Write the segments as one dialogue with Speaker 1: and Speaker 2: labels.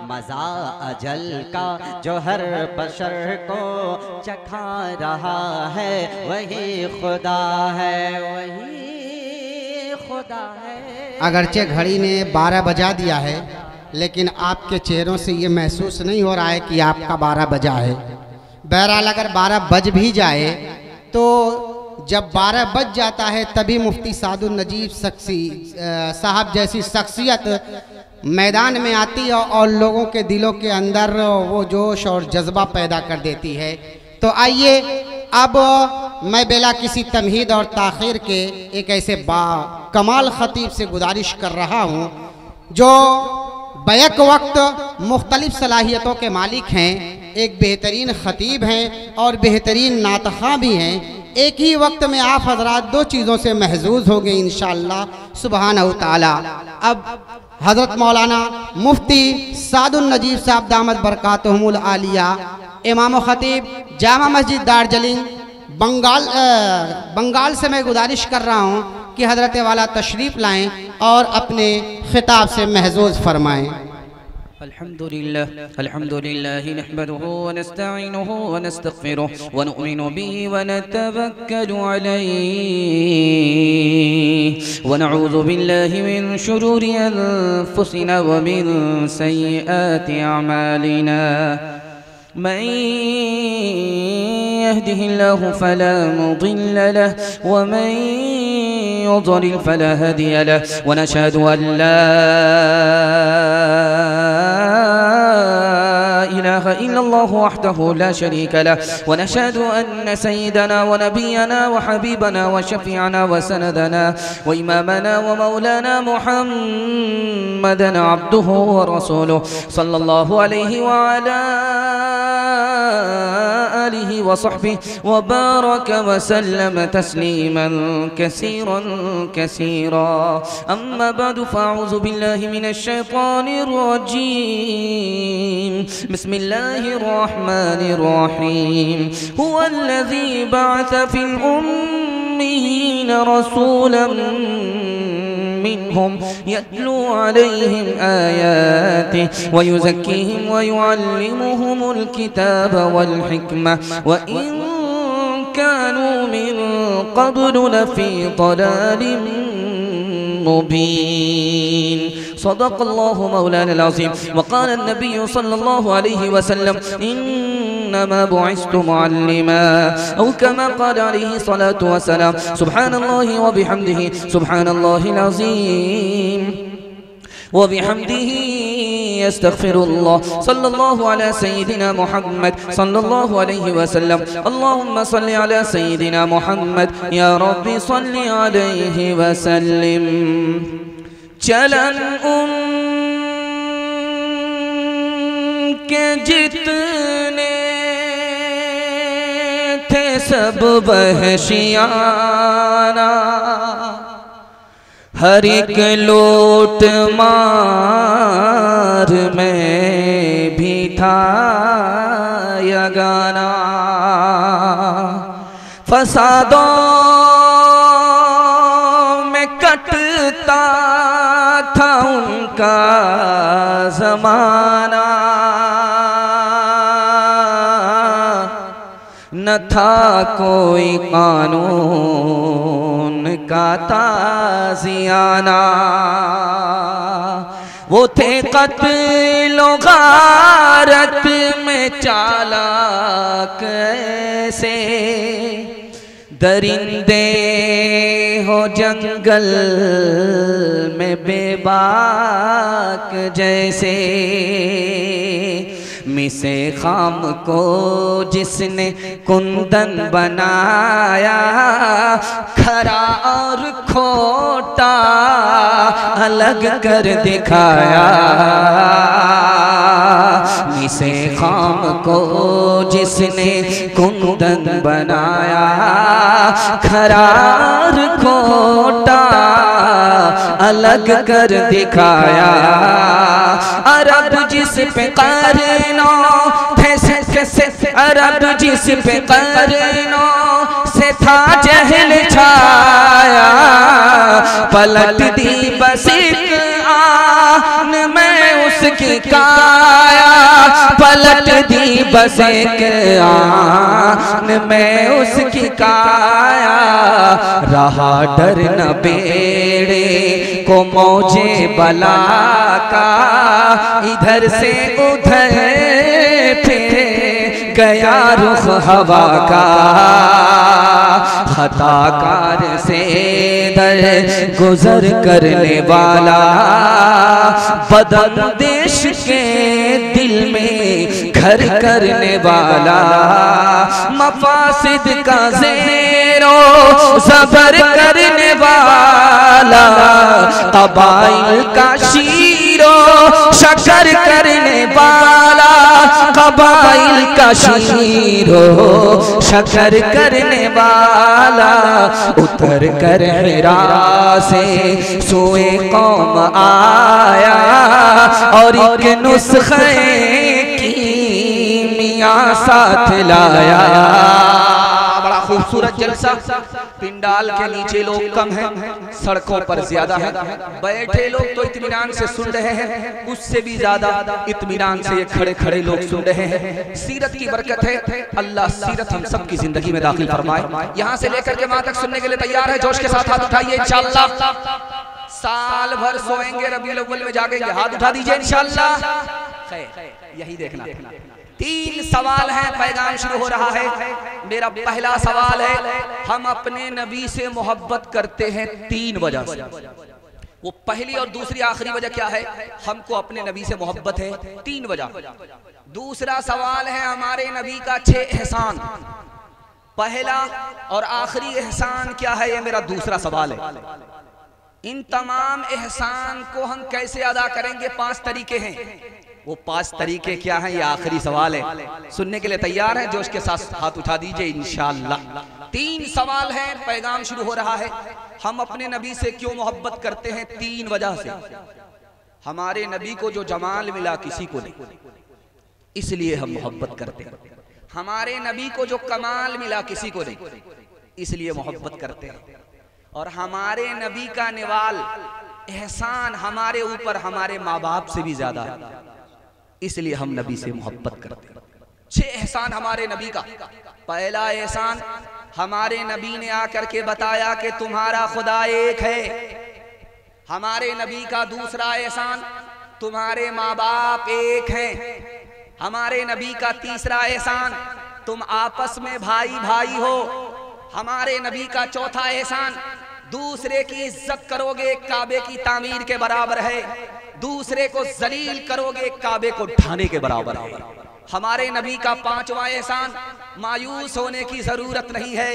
Speaker 1: मजा अजल का जो हर बशर को चखा रहा है वही खुदा है, वही खुदा है।
Speaker 2: अगरचे घड़ी ने 12 बजा दिया है, लेकिन आपके चेहरों से ये महसूस नहीं हो रहा है कि आपका 12 बजा है। बहरहाल अगर 12 बज भी जाए तो जब 12 बज जाता है तभी मुफ्ती सादुल नजीब साहब जैसी शख्सियत मैदान में आती है और लोगों के दिलों के अंदर वो जोश और जज्बा पैदा कर देती है। तो आइए अब मैं बिला किसी तमहीद और ताख़ीर के एक ऐसे कमाल ख़तीब से गुजारिश कर रहा हूँ जो बैक वक्त मुख्तलिफ सलाहियतों के मालिक हैं, एक बेहतरीन ख़तीब हैं और बेहतरीन नातख़्वां भी हैं। एक ही वक्त में आप हजरात दो चीज़ों से महजूज होंगे इंशाअल्लाह सुब्हानहू ताला। अब हज़रत मौलाना मुफ्ती सादुल नजीब साहब दामत बरकातुहुमुल आलिया इमाम ख़तीब जामा मस्जिद दार्जिलिंग बंगाल से मैं गुजारिश कर रहा हूँ कि हज़रत वाला तशरीफ़ लाएँ और अपने खिताब से महजूज फरमाएँ।
Speaker 3: अल्हम्दुलिल्लाह नहमदुहु व नस्तईनुहु व नस्तगफिरुहु व नु'मिनु बिही व नतवक्कलु अलैहि व नऊज़ु बिल्लाहि मिन शुरूरि अनफुसिना व मिन सय्यिआति अमालिना। मन यहदिहिल्लाहु फला मुदिल्ल लहु व मन युद्लिल फला हादिय लहु व नशहदु अन ला इलाहा इल्लल्लाहु वहदहु ला शरीका लहु व नशहदु अन्न सय्यदना व नबियना व हबीबना व शफीअना व सनदना व इमामना व मौलाना मुहम्मदन अब्दुहु व रसूलुहु सल्लल्लाहु अलैहि व अला आलिहि व सहबिहि व बारक व सल्लम तस्लीमन कसीरन कसीरा। अम्मा बअदु फ़अऊज़ु बिल्लाहि मिनश शैतानिर रजीम। बिस्मिल्लाहिर रहमानिर रहीम। हुवल्लज़ी बअस फ़िल उम्मिय्यीन रसूलन मिनहुम यत्लू अलैहिम आयातिहि व युज़क्कीहिम व युअल्लिमुहुमुल किताब वल हिकमह व इन कानू मिन क़ब्लु लफ़ी ज़लालिम मुबीन। सदक़ल्लाहु मौलाना अज़ीम। व क़ाल नबी सल्लल्लाहु अलैहि वसल्लम इन्नमा बुइस्तु मुअल्लिमा औ कमा क़ाल अलैहि सलातु व सलाम। सुब्हानल्लाहि व बिहम्दिहि सुब्हानल्लाहिल अज़ीम व बिहम्दिहि अस्तग़फिरुल्लाह। सल्लल्लाहु अला सय्यिदिना मुहम्मद सल्लल्लाहु अलैहि वसल्लम। अल्लाहुम्मा सल्लि अला सय्यिदिना मुहम्मद या रब्बी सल्लि अलैहि वसल्लिम। चलन उनके जितने थे सब वहशियाना, हर एक लोट मार में भी था यगाना। फसादों में कटता था उनका ज़माना, न था कोई कानून का ताज़ियाना। वो थे क़त्ल व गारत में चालाक ऐसे, दरिंदे हो जंगल में बेबाक जैसे। मिसे खाम को जिसने कुंदन बनाया, खरा और खोटा अलग कर दिखाया। मिसे खाम को जिसने कुंदन बनाया, खरा और खोटा अलग कर दिखाया। अरब जिस पे करनो थे से अरब जिस पे करनो से था जहल छाया, पलट दी बस एक आन में उसकी की काया पलट दी बस एक आन में उसकी काया। रहा डर न बेड़े को मौजे बला का, इधर से उधर पे गया रुख हवा का। खताकार से दर गुजर करने वाला, बदन देश के दिल में घर करने वाला। मफासिद का ज़ेरो ज़बर करने वाला, कबाइल का शीरो शकर करने वाला। कबाइल का शीरो शकर करने वाला। उतर कर हिरा से सोए कौम आया, और एक नुस्खे की मियाँ साथ लाया। बड़ा खूबसूरत जलसा। पिंडाल के नीचे लोग कम हैं, सड़कों पर ज्यादा हैं। बैठे लोग तो इत्मीनान से सुन रहे हैं, उससे भी ज्यादा इत्मीनान से ये खड़े खड़े लोग सुन रहे हैं। सीरत की बरकत है। अल्लाह सीरत हम सब की जिंदगी में दाखिल फरमाए। यहाँ से लेकर के वहां तक सुनने के लिए तैयार है? जोश के साथ हाथ उठाइए इंशाअल्लाह। साल भर सोएंगे, रबीउल अव्वल में जागेंगे, हाथ उठा दीजिए इंशाअल्लाह। यही देखना। 3 सवाल हैं, पैगाम शुरू हो रहा है। मेरा पहला सवाल है, हम अपने नबी से मोहब्बत करते हैं 3 वजह से। वो पहली और दूसरी आखिरी वजह क्या है? हमको अपने नबी से मोहब्बत है 3 वजह। दूसरा सवाल है, हमारे नबी का 6 एहसान। पहला और आखिरी एहसान क्या है? ये मेरा दूसरा सवाल है। इन तमाम एहसान को हम कैसे अदा करेंगे? 5 तरीके हैं। वो 5 तरीके क्या हैं? ये आखिरी सवाल है। सुनने के लिए तैयार हैं? जोश के साथ हाथ उठा दीजिए इंशाअल्लाह। 3 सवाल हैं, पैगाम शुरू हो रहा है। हम अपने नबी से क्यों मोहब्बत करते हैं? 3 वजह से। हमारे नबी को जो जमाल मिला किसी को नहीं, इसलिए हम मोहब्बत करते हैं। हमारे नबी को जो कमाल मिला किसी को नहीं, इसलिए मोहब्बत करते हैं। और हमारे नबी का निवाल एहसान हमारे ऊपर हमारे माँ बाप से भी ज्यादा है, इसलिए हम नबी से मोहब्बत करते हैं। 6 एहसान हमारे नबी का। पहला एहसान, हमारे नबी ने आकर के बताया कि तुम्हारा खुदा एक है। हमारे नबी का दूसरा एहसान, तुम्हारे माँ बाप एक हैं। हमारे नबी का तीसरा एहसान, तुम आपस में भाई भाई हो। हमारे नबी का चौथा एहसान, दूसरे की इज्जत करोगे काबे की तामीर के बराबर है। दूसरे को जलील करोगे काबे को ढाने के बराबर है। हमारे नबी का 5वां एहसान, मायूस होने की जरूरत नहीं है।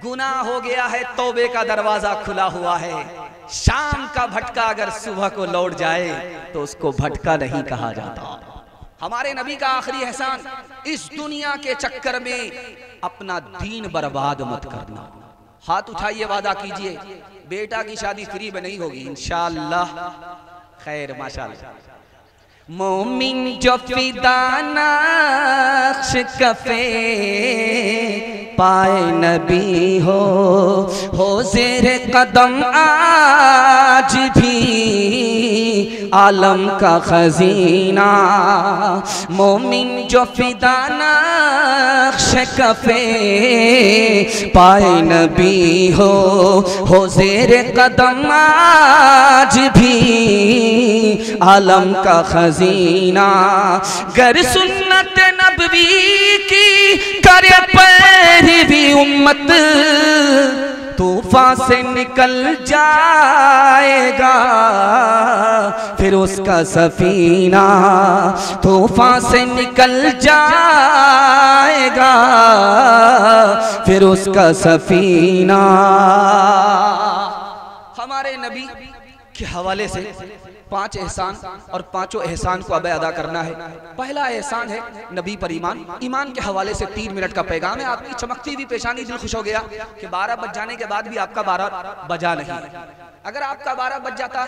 Speaker 3: गुनाह हो गया है, तौबे का दरवाजा खुला हुआ है। शाम का भटका अगर सुबह को लौट जाए तो उसको भटका नहीं कहा जाता। हमारे नबी का आखिरी एहसान, इस दुनिया के चक्कर में अपना दीन बर्बाद मत करना। हाथ उठाइए, वादा कीजिए, बेटा की शादी फ्री में नहीं होगी इंशाअल्लाह। खैर, माशाअल्लाह। मोमिन जो फिदा नक्श कफे पाए नबी हो ज़ेरे कदम आज भी आलम का खजीना। मोमिन जो फिदा नक्श कफे पाए नबी हो ज़ेरे कदम आज भी आलम का खजीना। गर सुन्नत नबवी की करे पैरवी उम्मत, तूफान से निकल जाएगा फिर उसका सफीना। तूफान से निकल जाएगा फिर उसका सफीना। हमारे नबी के हवाले से 5 एहसान और 5 एहसान को अब अदा करना है। पहला एहसान है नबी पर ईमान। ईमान के हवाले से 3 मिनट का पैगाम है। आपकी चमकती हुई पेशानी, दिल खुश हो गया कि 12 बज जाने के बाद भी आपका 12 बजा नहीं। अगर आपका 12 बज जाता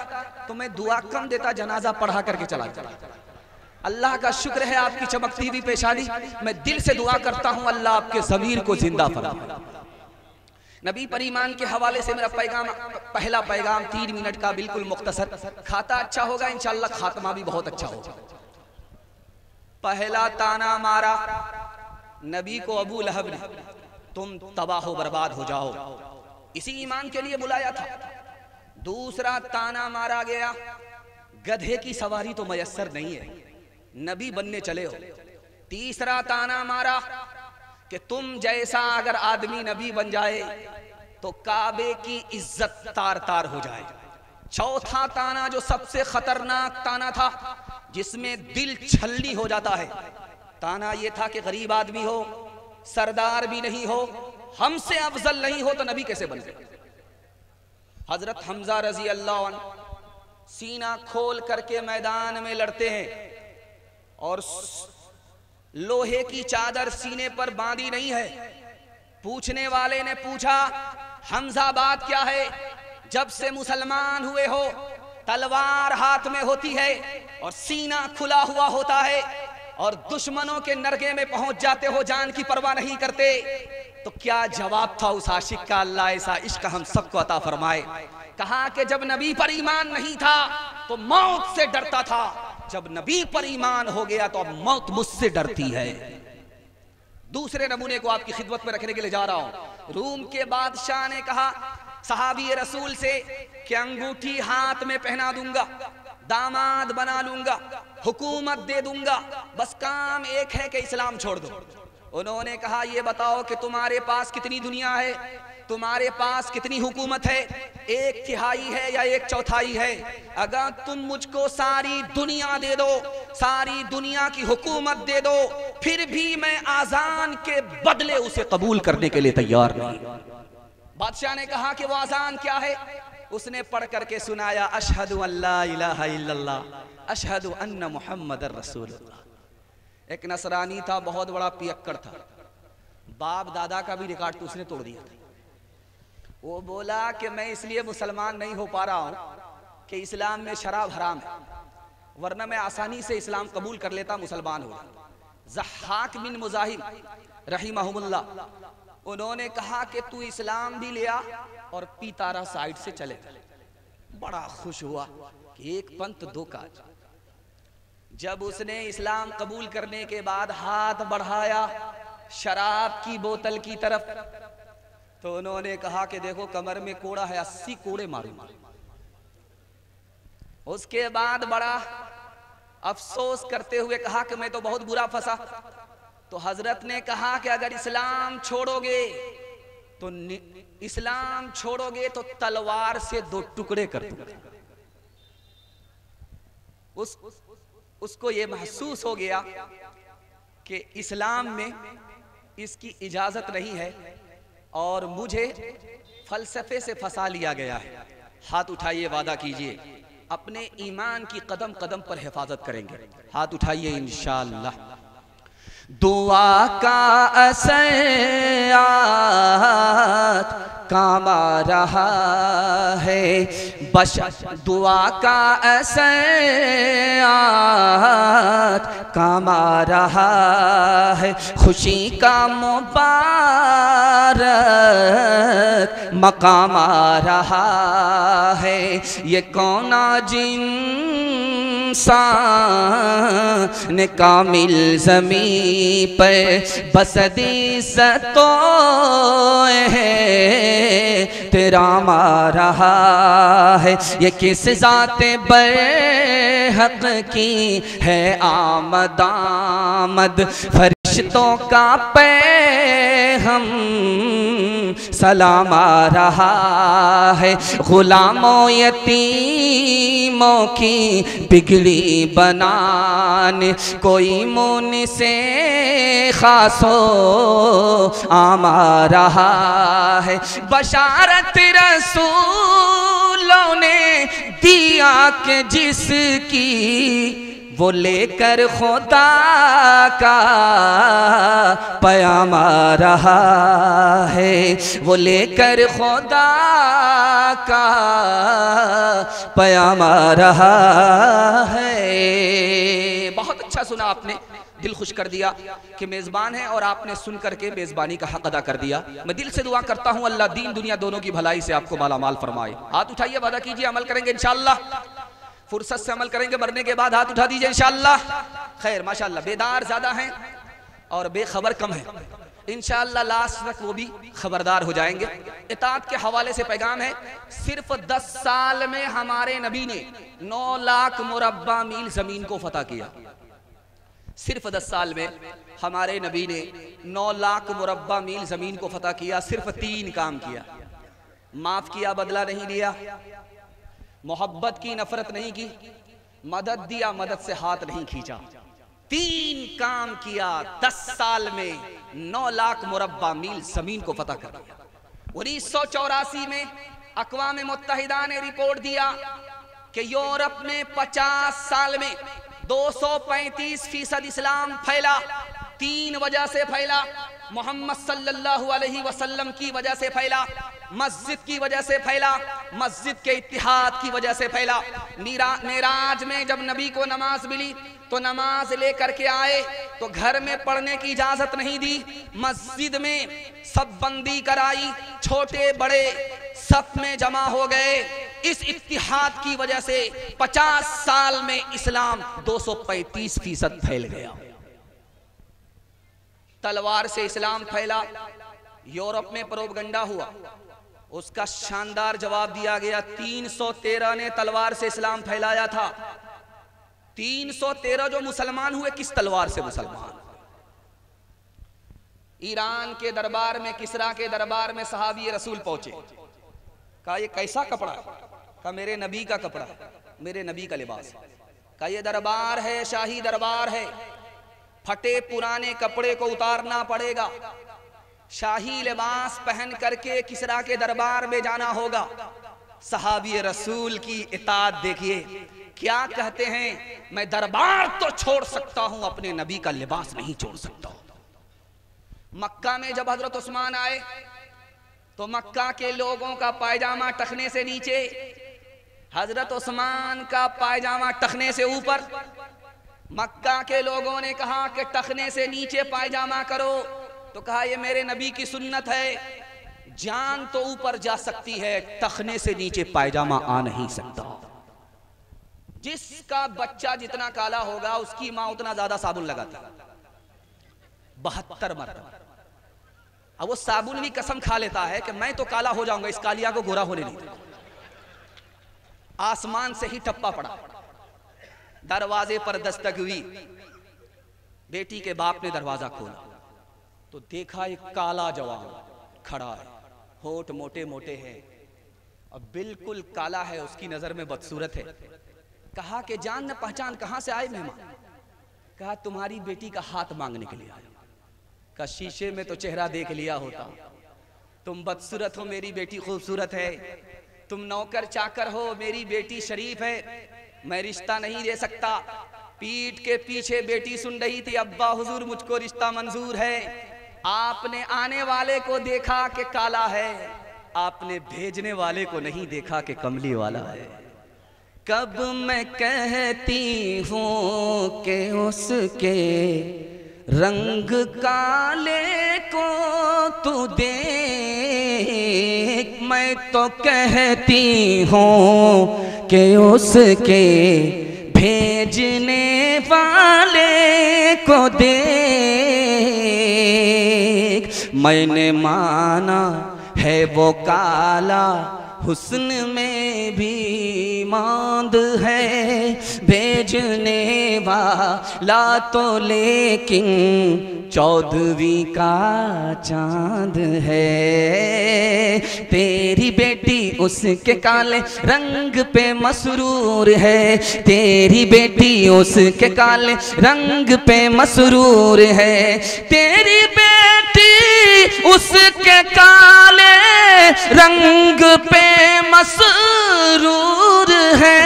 Speaker 3: तो मैं दुआ कम देता, जनाजा पढ़ा करके चला जाता। अल्लाह का शुक्र है आपकी चमकती हुई पेशानी। मैं दिल से दुआ करता हूँ अल्लाह आपके ज़मीर को जिंदा फरमाए। नबी पर ईमान के हवाले से मेरा पैगाम, पहला पैगाम 3 मिनट का बिल्कुल मुख्तसर। खाता अच्छा होगा इंशाअल्लाह, खात्मा भी बहुत अच्छा होगा। पहला ताना मारा नबी को अबू लहब ने, तुम तबाह बर्बाद हो जाओ, इसी ईमान के लिए बुलाया था। दूसरा ताना मारा गया, गधे की सवारी तो मयस्सर नहीं है, नबी बनने चले हो। तीसरा ताना मारा कि तुम जैसा अगर आदमी नबी बन जाए तो काबे की इज्जत तार तार हो जाए। चौथा ताना जो सबसे खतरनाक ताना था, जिसमें दिल छलनी हो जाता है, ताना ये था कि गरीब आदमी हो, सरदार भी नहीं हो, हमसे अफजल नहीं हो तो नबी कैसे बन गए। हजरत हमजा रजी अल्लाह अन्हु सीना खोल करके मैदान में लड़ते हैं और लोहे की चादर सीने पर बांधी नहीं है। पूछने वाले ने पूछा, हमजा बात क्या है? जब से मुसलमान हुए हो तलवार हाथ में होती है और सीना खुला हुआ होता है और दुश्मनों के नरगे में पहुंच जाते हो, जान की परवाह नहीं करते। तो क्या जवाब था उस आशिक का? अल्लाह ऐसा इश्क हम सबको अता फरमाए। कहा कि जब नबी पर ईमान नहीं था तो मौत से डरता था, जब नबी पर ईमान हो गया तो अब मौत मुझसे डरती है। दूसरे नमूने को आपकी खिदमत में रखने के लिए जा रहा हूं। रूम के बादशाह ने कहा सहाबी रसूल से कि अंगूठी हाथ में पहना दूंगा, दामाद बना लूंगा, हुकूमत दे दूंगा, बस काम एक है कि इस्लाम छोड़ दो। उन्होंने कहा ये बताओ कि तुम्हारे पास कितनी दुनिया है, तुम्हारे पास कितनी हुकूमत है, 1/3 है या 1/4 है? अगर तुम मुझको सारी दुनिया दे दो, सारी दुनिया की हुकूमत दे दो, फिर भी मैं आजान के बदले उसे कबूल करने के लिए तैयार नहीं। बादशाह ने कहा कि वो आजान क्या है? उसने पढ़ करके सुनाया, अशहदु अल्ला इलाहा इल्लल्लाह, अशहदु अन्ना मुहम्मदर रसूलुल्लाह। एक नसरानी था, बहुत बड़ा पियक्कड़ था, बाप दादा का भी रिकॉर्ड तो उसने तोड़ दिया था। वो बोला कि मैं इसलिए मुसलमान नहीं हो पा रहा हूं कि इस्लाम में शराब हराम है, वरना मैं आसानी से इस्लाम कबूल कर लेता, मुसलमान हो। ज़हाक बिन मुजाहिम रहिमहुल्लाह, उन्होंने कहा कि तू इस्लाम भी ले आ और पीतारा साइड से चले। बड़ा खुश हुआ कि एक पंथ दो काज। जब उसने इस्लाम कबूल करने के बाद हाथ बढ़ाया शराब की बोतल की तरफ, तो उन्होंने कहा कि देखो कमर में कोड़ा है, 80 कोड़े मारूंगा। उसके बाद बड़ा अफसोस करते हुए कहा कि मैं तो बहुत बुरा फंसा। तो हजरत ने कहा कि अगर इस्लाम छोड़ोगे तो इस्लाम छोड़ोगे तो तलवार से 2 टुकड़े कर दूंगा। उसको ये महसूस हो गया कि इस्लाम में इसकी इजाजत नहीं है और मुझे फलसफे से फंसा लिया गया है। हाथ उठाइए, वादा कीजिए अपने ईमान की कदम कदम पर हिफाजत करेंगे। हाथ उठाइए इंशाअल्लाह। दुआ का असर काम आ रहा है, बश दुआ का असर काम आ रहा है, खुशी का मुबारक मकाम आ रहा है। ये कौन इंसान कामिल ज़मीं पर बसदी सतो है तेरा मा रहा है। ये किस ज़ाते बरहक़ की है आमद, फरिश्तों का पैग़ाम सलाम आ रहा है। गुलामों यतीमों की बिगड़ी बनाने कोई मुन से खासो आम आ रहा है। बशारत रसूलों ने दिया कि जिसकी वो लेकर खुदा का पैगाम आ रहा है, वो लेकर खुदा का पैगाम आ रहा है। बहुत अच्छा सुना आपने, दिल खुश कर दिया कि मेज़बान है और आपने सुन करके मेज़बानी का हक अदा कर दिया। मैं दिल से दुआ करता हूँ अल्लाह दीन दुनिया दोनों की भलाई से आपको मालामाल फरमाए। हाथ उठाइए, वादा कीजिए अमल करेंगे इंशाअल्लाह, फुर्सत से अमल करेंगे, मरने के बाद हाथ उठा दीजिए इंशाअल्लाह। खैर माशाअल्लाह, बेदार ज़्यादा हैं और बेखबर कम है, इंशाअल्लाह लास्ट तक वो भी खबरदार हो जाएंगे। इताअत के हवाले से पैगाम है, सिर्फ 10 साल में हमारे नबी ने 9 लाख मुरब्बा मील जमीन को फतह किया। सिर्फ 10 साल में हमारे नबी ने 9 लाख मुरब्बा मील जमीन को फतह किया। सिर्फ 3 काम किया, माफ किया, बदला नहीं लिया, मोहब्बत की, नफरत नहीं की, मदद दिया, मदद से हाथ नहीं खींचा। 3 काम किया, 10 साल में 9 लाख मुरब्बा मील जमीन को फतह कर दिया। 1984 में अक़वाम मुत्तहिदा ने रिपोर्ट दिया कि यूरोप में 50 साल में 235% इस्लाम फैला। 3 वजह से फैला, मोहम्मद सल्लल्लाहु अलैहि वसल्लम की वजह से फैला, मस्जिद की वजह से फैला, मस्जिद के इत्तिहाद की वजह से फैला। मेराज में जब नबी को नमाज मिली तो नमाज लेकर के आए तो घर में पढ़ने की इजाजत नहीं दी, मस्जिद में सब बंदी कराई, छोटे बड़े सफ में जमा हो गए। इस इत्तिहाद की वजह से 50 साल में इस्लाम 235% फैल गया। तलवार से इस्लाम फैला, यूरोप में प्रोपगंडा हुआ, उसका शानदार जवाब दिया गया। 313 ने तलवार से इस्लाम फैलाया था। 313 जो मुसलमान हुए, किस तलवार से मुसलमान? ईरान के दरबार में, किसरा के दरबार में सहाबी रसूल पहुंचे, कहा ये कैसा कपड़ा? कहा मेरे नबी का कपड़ा, मेरे नबी का लिबास। कहा ये दरबार है, शाही दरबार है, फटे पुराने कपड़े को उतारना पड़ेगा, शाही लिबास पहन करके किसरा के दरबार में जाना होगा। सहाबी रसूल की इताअत देखिए, क्या कहते हैं, मैं दरबार तो छोड़ सकता हूं, अपने नबी का लिबास नहीं छोड़ सकता। मक्का में जब हजरत उस्मान आए तो मक्का के लोगों का पायजामा टखने से नीचे, हजरत उस्मान का पायजामा टखने से ऊपर। मक्का के लोगों ने कहा कि टखने से नीचे पायजामा करो, तो कहा ये मेरे नबी की सुन्नत है, जान तो ऊपर जा सकती है, टखने से नीचे पायजामा आ नहीं सकता। जिसका बच्चा जितना काला होगा उसकी मां उतना ज्यादा साबुन लगाती, 72 मरतबा। अब वो साबुन भी कसम खा लेता है कि मैं तो काला हो जाऊंगा, इस कालिया को गोरा होने नहीं दूंगा। आसमान से ही टप्पा पड़ा, दरवाजे पर दस्तक हुई, बेटी के बाप ने दरवाजा खोला तो देखा एक काला जवान खड़ा है, होठ मोटे मोटे हैं और बिल्कुल काला है, उसकी नजर में बदसूरत है। कहा कि जान न पहचान, कहां से आए मेहमान? कहा तुम्हारी बेटी का हाथ मांगने के लिए आया। कहा शीशे में तो चेहरा देख लिया होता, तुम बदसूरत हो, मेरी बेटी खूबसूरत है, तुम नौकर चाकर हो, मेरी बेटी शरीफ है, मैं रिश्ता नहीं दे सकता। पीठ के पीछे बेटी सुन रही थी, अब्बा हुजूर मुझको रिश्ता मंजूर है। आपने आने वाले को देखा कि काला है, आपने भेजने वाले को नहीं देखा कि कमली वाला है। कब मैं कहती हूँ कि उसके रंग काले को तू देख, मैं तो कहती हूँ कि उसके भेजने वाले को देख। मैंने माना है वो काला, हुस्न में भी मांद है, भेजने वाला तो लेकिन 14वीं का चांद है। तेरी बेटी उसके काले रंग पे मसरूर है, तेरी बेटी उसके काले रंग पे मसरूर है, तेरी बेटी उसके काले रंग पे मसरूर है।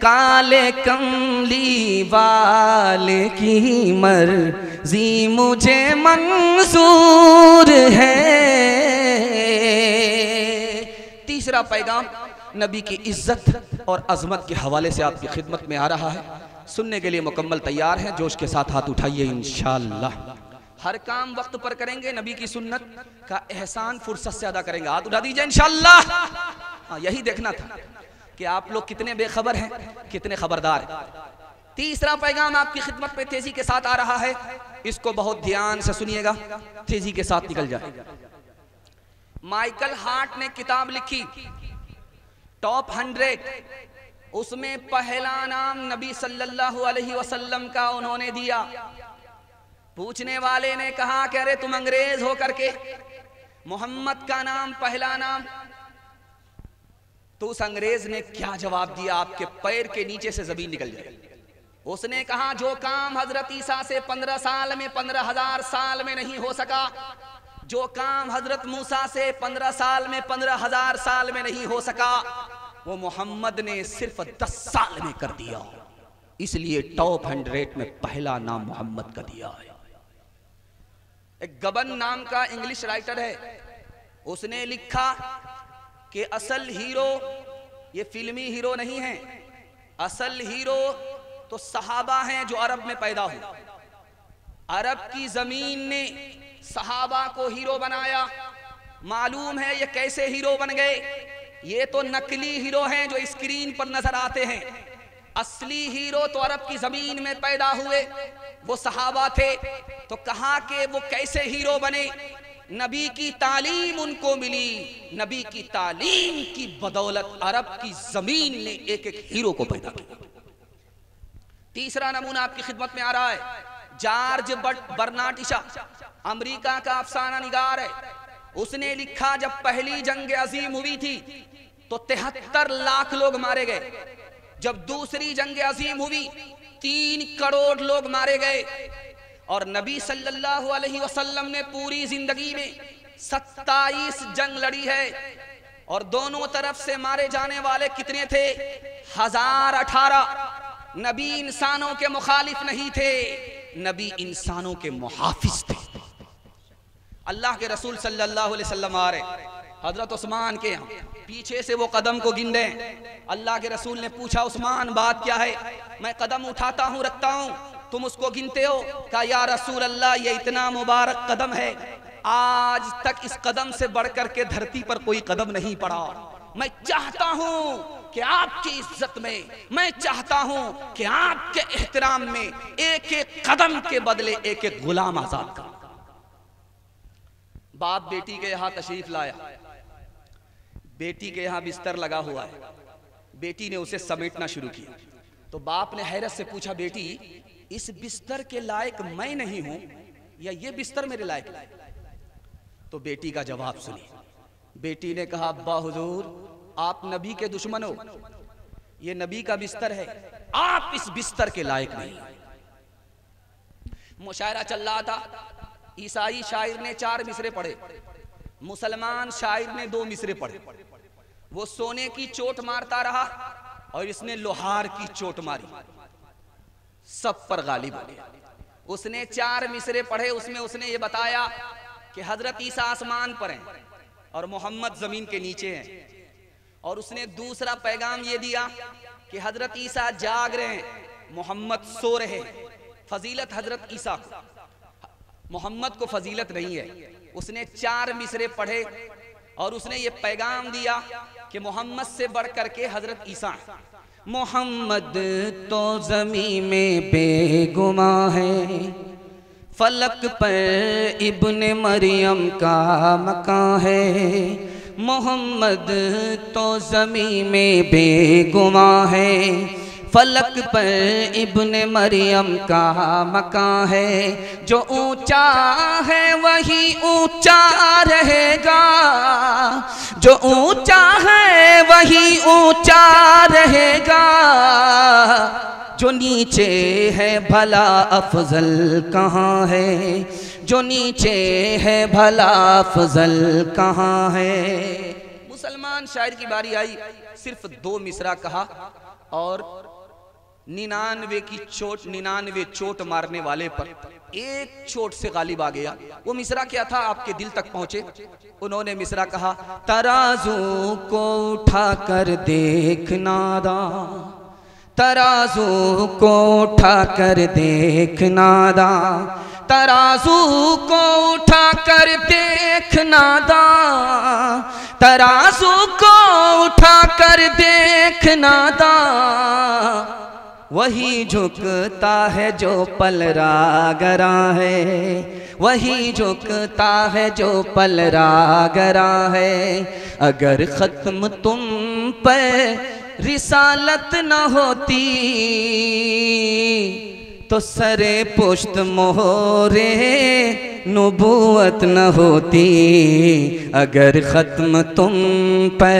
Speaker 3: काले कमली वाले की मर्जी मुझे मंजूर है। तीसरा पैगाम नबी की इज्जत और अजमत के हवाले से आपकी खिदमत में आ रहा है। सुनने के लिए मुकम्मल तैयार हैं? जोश के साथ हाथ उठाइए इंशाअल्लाह। हर काम वक्त पर करेंगे, नबी की सुन्नत का एहसान फुर्सत से अदा करेंगे। हाथ उठा दीजिए इंशाअल्लाह। हाँ, यही देखना था कि आप लोग कितने बेखबर हैं, कितने खबरदार हैं। तीसरा पैगाम आपकी खिदमत पे तेजी के साथ आ रहा है, इसको बहुत ध्यान से सुनिएगा, तेजी के साथ निकल जाए। माइकल हार्ट ने किताब लिखी टॉप 100, उसमें पहला नाम नबी सल्लल्लाहु अलैहि वसल्लम का उन्होंने दिया। पूछने वाले ने कहा कि अरे तुम अंग्रेज हो करके मोहम्मद का नाम पहला नाम, तो उस अंग्रेज ने क्या जवाब दिया, आपके पैर के नीचे से जमीन निकल जाए। उसने कहा जो काम हजरत ईसा से 15 साल में 15,000 साल में नहीं हो सका, जो काम हजरत मूसा से 15 साल में 15,000 साल में नहीं हो सका, वो मोहम्मद ने सिर्फ 10 साल में कर दिया। इसलिए टॉप 100 में पहला नाम मोहम्मद का दिया है। एक गबन नाम का इंग्लिश राइटर है, उसने लिखा कि असल हीरो ये फिल्मी हीरो नहीं है, असल हीरो तो सहाबा हैं जो अरब में पैदा हुए। अरब की जमीन ने सहाबा को हीरो बनाया। मालूम है ये कैसे हीरो बन गए? ये तो नकली हीरो हैं जो स्क्रीन पर नजर आते हैं। असली हीरो तो अरब की जमीन में पैदा हुए, वो सहाबा थे। तो कहा कि वो कैसे हीरो बने? नबी की तालीम उनको मिली, नबी की तालीम की बदौलत अरब की जमीन ने एक एक हीरो को पैदा किया। तीसरा नमूना आपकी खिदमत में आ रहा है, जॉर्ज बर्नार्ड शॉ, अमेरिका का अफसाना निगार है। उसने लिखा जब पहली जंग अजीम हुई थी तो 73 लाख लोग मारे गए। जब दूसरी जंग अजीम हुई 3 करोड़ लोग मारे गए। और नबी सल्लल्लाहु अलैहि वसल्लम ने पूरी जिंदगी में 27 जंग लड़ी है। और दोनों तरफ से मारे जाने वाले कितने थे? 1018। नबी इंसानों के मुखालिफ नहीं थे, नबी इंसानों के मुहाफिज थे। अल्लाह के रसूल सल्लल्लाहु अलैहि वसल्लम आ रहे, हजरत उस्मान के यहाँ पीछे से वो कदम को गिन रहे। अल्लाह के रसूल ने पूछा, उस्मान बात क्या है? मैं कदम उठाता हूँ रखता हूँ, तुम उसको गिनते हो? कहा या रसूल अल्लाह ये इतना मुबारक कदम है, आज तक इस कदम से बढ़कर के धरती पर कोई कदम नहीं पड़ा। मैं चाहता हूँ कि आपकी इज्जत में, मैं चाहता हूँ कि आपके एहतराम में एक एक कदम के बदले एक एक गुलाम आजाद कर। बाप बेटी के यहाँ तशरीफ लाया, बेटी के यहाँ बिस्तर लगा हुआ है, बेटी ने उसे समेटना शुरू किया। तो बाप ने हैरत से पूछा, बेटी इस बिस्तर के लायक मैं नहीं हूं या ये बिस्तर मेरे लायक है? तो बेटी का जवाब सुनिए। बेटी ने कहा, अब्बा हुजूर आप नबी के दुश्मन हो, ये नबी का बिस्तर है, आप इस बिस्तर के लायक नहीं। मुशायरा चल रहा था, ईसाई शायर ने 4 मिसरे पढ़े, मुसलमान शायर ने 2 मिसरे पढ़े। वो सोने की चोट मारता रहा और इसने लोहार की चोट मारी, सब पर गालिब हो गया। उसने 4 मिसरे पढ़े, उसमें उसने ये बताया कि हजरत ईसा आसमान पर हैं और मोहम्मद जमीन के नीचे हैं। और उसने दूसरा पैगाम ये दिया कि हजरत ईसा जाग रहे हैं, मोहम्मद सो रहे हैं। फजीलत हजरत ईसा को, मोहम्मद को फजीलत नहीं है। उसने 4 मिसरे पढ़े और उसने ये पैगाम दिया कि मोहम्मद से बढ़ करके हजरत ईसा।
Speaker 1: मोहम्मद तो ज़मीं में बेगुमा है, फलक पर इब्ने मरियम का मकान है। मोहम्मद तो ज़मीं में बेगुमा है, फलक पर इब्ने मरियम का मकान है। जो ऊंचा है वही ऊंचा रहेगा, जो ऊंचा है वही ऊंचा रहेगा। जो नीचे है भला अफजल कहाँ है, जो नीचे है भला अफजल कहाँ है।
Speaker 3: मुसलमान शायर की बारी आई, सिर्फ 2 मिसरा कहा और 99 चोट मारने वाले पर एक चोट से गालिब आ गया। वो मिसरा क्या था, आपके दिल तक पहुंचे। उन्होंने मिसरा कहा, तराजू को उठा कर देखना दा,
Speaker 1: तराजू को उठा कर देख नादां, तराजू को उठा कर देख नादां, तराजू को उठा कर देख नादां, वही झुकता है जो पलरा गरा है, वही झुकता है जो पलरा गरा है। अगर ख़त्म तुम पर रिसालत न होती तो सरे पुश्त मोहरे नबूवत न होती। अगर ख़त्म तुम पे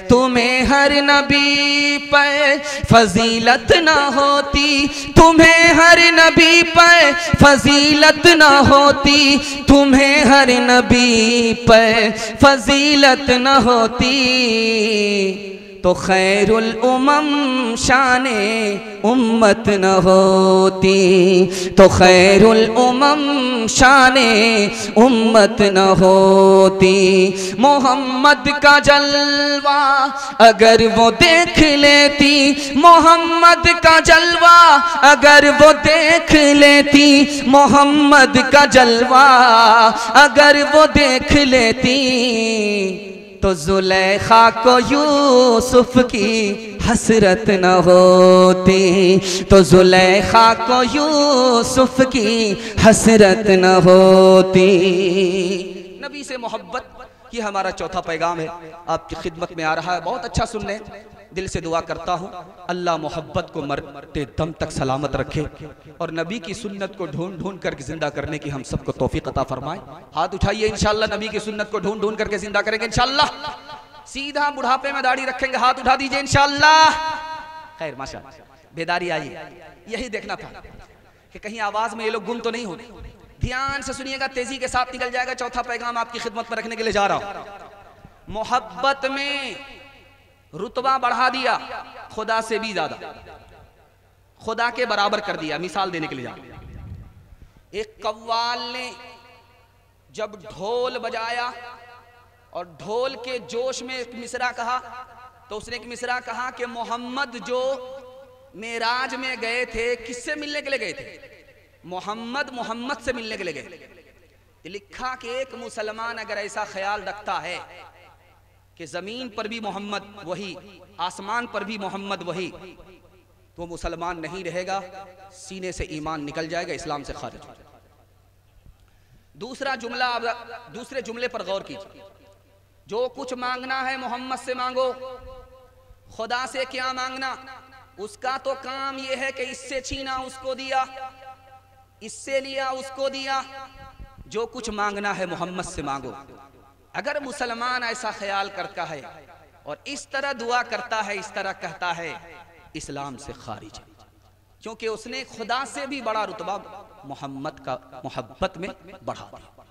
Speaker 1: तुम्हें हर नबी पे फजीलत न होती, तुम्हें हर नबी पे फजीलत न होती, तुम्हें हर नबी पे फजीलत न होती, तो खैरुल उमम शाने उम्मत न होती, तो खैरुल उमम शाने उम्मत न होती। मोहम्मद का जलवा अगर वो देख लेती, मोहम्मद का जलवा अगर वो देख लेती, मोहम्मद का जलवा अगर वो देख लेती, तो जुलेखा को यूसुफ की हसरत न होती, तो जुलेखा को यूसुफ की हसरत न होती। नबी से मोहब्बत, ये हमारा चौथा पैगाम है, आपकी खिदमत में आ रहा है। बहुत अच्छा सुन लें, दिल से दुआ करता हूँ अल्लाह मोहब्बत को मरते दम तक सलामत रखे और नबी की सुन्नत को ढूंढ ढूंढ करके जिंदा करने की हम सबको तौफीक अता फरमाए। हाथ उठाइए, इंशाअल्लाह नबी की सुन्नत को ढूंढ ढूंढ करके जिंदा करेंगे इंशाअल्लाह। सीधा बुढ़ापे में दाढ़ी रखेंगे, हाथ उठा दीजिए इंशाअल्लाह। खैर माशाअल्लाह, बेदारी आई, यही देखना था कि कहीं आवाज में ये लोग गुम तो नहीं होते। ध्यान से सुनिएगा, तेजी के साथ निकल जाएगा। चौथा पैगाम आपकी खिदमत में रखने के लिए जा रहा हूं। मोहब्बत में रुतबा बढ़ा दिया, खुदा से भी ज्यादा, खुदा के बराबर कर दिया। मिसाल देने के लिए जा रहा हूं। एक कव्वाल ने जब ढोल बजाया और ढोल के जोश में एक मिसरा कहा, तो उसने एक मिसरा कहा कि मोहम्मद जो मेराज में गए थे, किससे मिलने के लिए गए थे? मोहम्मद से मिलने के लिए गए। लिखा कि एक मुसलमान अगर ऐसा ख्याल रखता है कि जमीन पर भी मोहम्मद वही, आसमान पर भी मोहम्मद वही, तो मुसलमान नहीं रहेगा, सीने से ईमान निकल जाएगा, इस्लाम से खारिज हो जाएगा। दूसरा जुमला, दूसरे जुमले पर गौर कीजिए। जो कुछ मांगना है मोहम्मद से मांगो। खुदा से क्या मांगना? उसका तो काम यह है कि इससे छीना उसको दिया, इससे लिया उसको दिया। जो कुछ मांगना है मोहम्मद से मांगो। अगर मुसलमान ऐसा ख्याल करता है और इस तरह दुआ करता है, इस तरह कहता है, इस्लाम से खारिज है, क्योंकि उसने खुदा से भी बड़ा रुतबा मोहम्मद का मोहब्बत में बढ़ा दिया।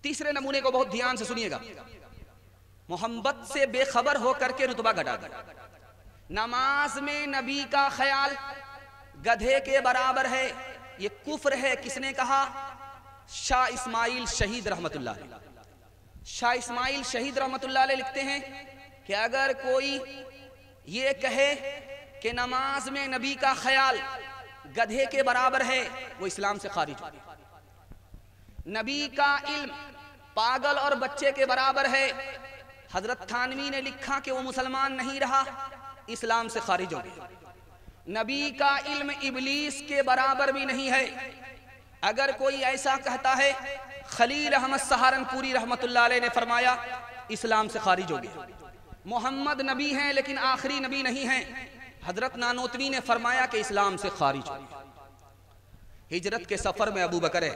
Speaker 1: तीसरे नमूने को बहुत ध्यान से सुनिएगा। मोहब्बत से बेखबर होकर के रुतबा घटा दिया। नमाज में नबी का ख्याल गधे के बराबर है, ये कुफ्र है। किसने कहा? शाह इस्माइल शहीद रहमतुल्लाह अलैह। शाह इस्माइल शहीद रहमतुल्लाह अलैह लिखते हैं कि अगर कोई ये कहे कि नमाज में नबी का ख्याल गधे के बराबर है, वो इस्लाम से खारिज हो गया। नबी का इल्म पागल और बच्चे के बराबर है, हजरत थानवी ने लिखा कि वो मुसलमान नहीं रहा, इस्लाम से खारिज हो गया। नबी का इल्म इबलीस के बराबर भी नहीं है। अगर कोई ऐसा कहता है, खलील अहमद सहारनपुरी रहमतुल्लाह अलैह ने फरमाया, इस्लाम से खारिज हो गया। मोहम्मद नबी हैं लेकिन आखिरी नबी नहीं हैं। हजरत नानोतवी ने फरमाया कि इस्लाम से खारिज हो गया। हिजरत के सफर में अबू बकर है,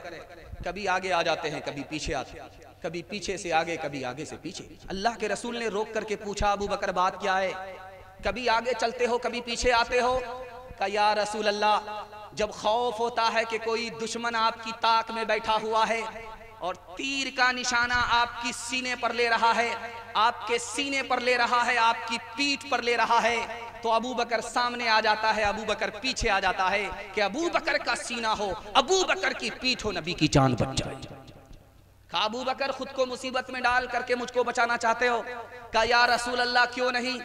Speaker 1: कभी आगे आ जाते हैं, कभी पीछे आते हैं, कभी पीछे से आगे, कभी आगे से पीछे। अल्लाह के रसूल ने रोक करके पूछा, अबू बकर बात क्या है? कभी आगे चलते हो, कभी पीछे आते हो। कहा या रसूल अल्लाह, जब खौफ होता है कि कोई दुश्मन आपकी ताक में बैठा हुआ है और तीर का निशाना आपकी सीने पर ले रहा है, आपके सीने पर ले रहा है, आपकी पीठ पर ले रहा है, तो अबू बकर सामने आ जाता है, अबू बकर पीछे आ जाता है कि अबू बकर का सीना हो, अबू बकर की पीठ हो, नबी की जान बच जाए। कहा अबू बकर खुद को मुसीबत में डाल करके मुझको बचाना चाहते हो? कहा या रसूल अल्लाह क्यों नहीं।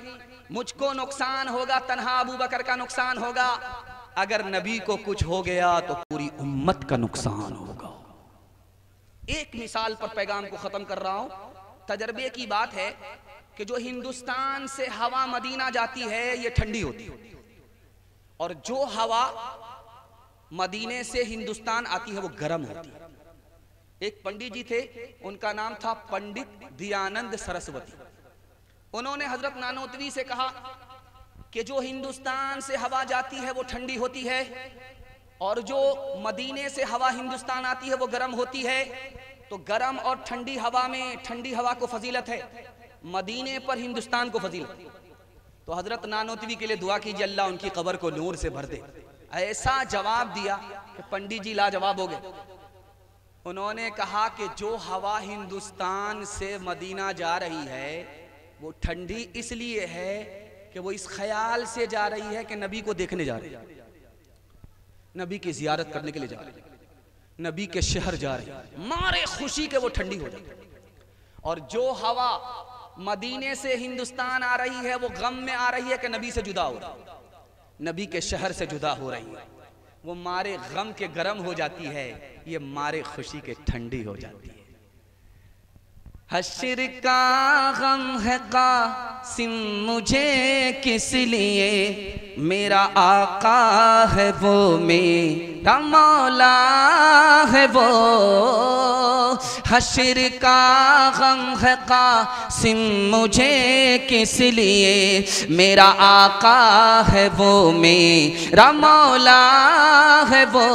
Speaker 1: मुझको नुकसान होगा, तन्हा अबू बकर का नुकसान होगा, अगर नबी को कुछ हो गया तो पूरी उम्मत का नुकसान होगा। एक मिसाल पर पैगाम को खत्म कर रहा हूं। तजर्बे की बात है कि जो हिंदुस्तान से हवा मदीना जाती है ये ठंडी होती है, और जो हवा मदीने से हिंदुस्तान आती है वो गर्म होती है। एक पंडित जी थे, उनका नाम था पंडित दयानंद सरस्वती। उन्होंने हजरत नानोतवी से कहा कि जो हिंदुस्तान से हवा जाती है वो ठंडी होती है, और जो मदीने से हवा हिंदुस्तान आती है वो गर्म होती है। तो गर्म और ठंडी हवा में ठंडी हवा को फजीलत है, मदीने पर हिंदुस्तान को फजीलत। तो हजरत नानोतवी के लिए दुआ कीजिए अल्लाह उनकी कब्र को नूर से भर दे। ऐसा जवाब दिया कि पंडित जी लाजवाब हो गए। उन्होंने कहा कि जो हवा हिंदुस्तान से मदीना जा रही है वो ठंडी इसलिए है कि वो इस ख्याल से जा रही है कि नबी को देखने जा रही है, नबी की जियारत करने के लिए जा रही है, नबी के शहर जा रही है, मारे खुशी के वो ठंडी हो जाती है। और जो हवा मदीने से हिंदुस्तान आ रही है वो गम में आ रही है कि नबी से जुदा हो रही है, नबी के शहर से जुदा हो रही है, वो मारे गम के गर्म हो जाती है, ये मारे खुशी के ठंडी हो जाती है। हश्र का गम है कासिम मुझे किस लिए, मेरा आका है वो मेरा मौला है वो। हश्र का गम है कासिम मुझे किस लिए, मेरा आका है वो मेरा मौला है वो।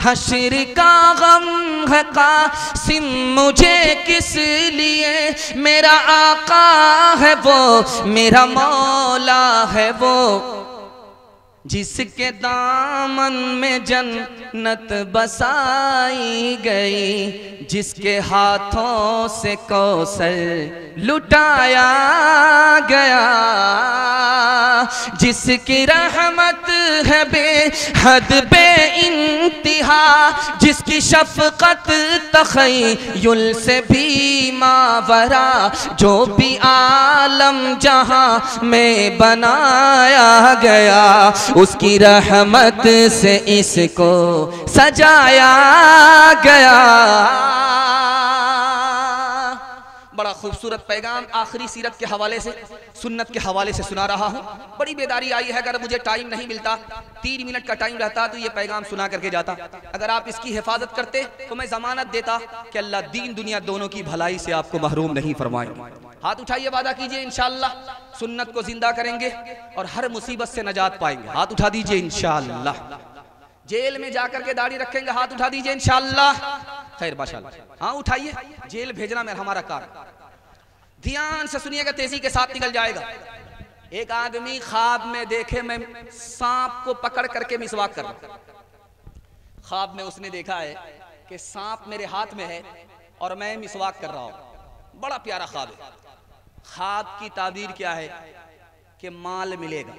Speaker 1: हश्र का गम है कासिम मुझे किस लिए, मेरा आका है वो मेरा मौला है वो। जिसके दामन में जन्नत बसाई गई, जिसके हाथों से कौसर लुटाया गया, जिसकी रहमत है बेहद बेइंतिहा, जिसकी शफकत तखय्युल से भी मावरा, जो भी आलम जहां में बनाया गया, उसकी रहमत से इसको सजाया गया। बड़ा खूबसूरत पैगाम आखिरी सीरत के हवाले से, सुन्नत के हवाले से सुना रहा हूँ। बड़ी बेदारी आई है, अगर मुझे टाइम नहीं मिलता, 3 मिनट का टाइम रहता तो ये पैगाम सुना करके जाता। अगर आप इसकी हिफाजत करते तो मैं जमानत देता कि अल्लाह दीन दुनिया दोनों की भलाई से आपको महरूम नहीं फरमाएंगे। हाथ उठाइए, वादा कीजिए इंशाअल्लाह सुन्नत को जिंदा करेंगे और हर मुसीबत से नजात पाएंगे। हाथ उठा दीजिए इंशाअल्लाह। जेल में जाकर के दाढ़ी रखेंगे, हाथ उठा दीजिए इंशाअल्लाह। खैर माशाअल्लाह, हाँ उठाइए, जेल भेजना मेरा हमारा कार्य। ध्यान से सुनिएगा, तेजी के साथ निकल जाएगा। एक आदमी ख्वाब में देखे मैं सांप को पकड़ करके मिसवाक कर रहा। ख्वाब में उसने देखा है कि सांप मेरे हाथ में है और मैं मिसवाक कर रहा हूं। बड़ा प्यारा ख्वाब है। ख्वाब की ताबीर क्या है कि माल मिलेगा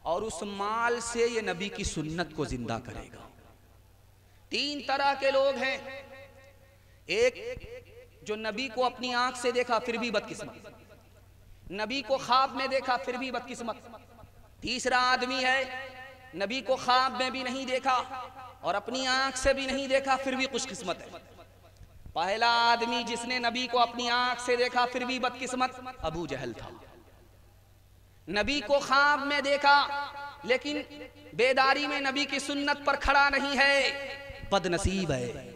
Speaker 1: और उस माल से ये नबी की सुन्नत को जिंदा करेगा। 3 तरह के लोग हैं। एक जो नबी को अपनी आंख से देखा फिर भी बदकिस्मत, नबी को ख्वाब में देखा फिर भी बदकिस्मत। तीसरा आदमी है नबी को ख्वाब में भी नहीं देखा और अपनी आंख से भी नहीं देखा फिर भी खुशकिस्मत है। पहला आदमी जिसने नबी को अपनी आंख से देखा फिर भी बदकिस्मत, अबू जहल था। नबी को ख्वाब में देखा लेकिन बेदारी में नबी की सुन्नत पर खड़ा नहीं है, बदनसीब है।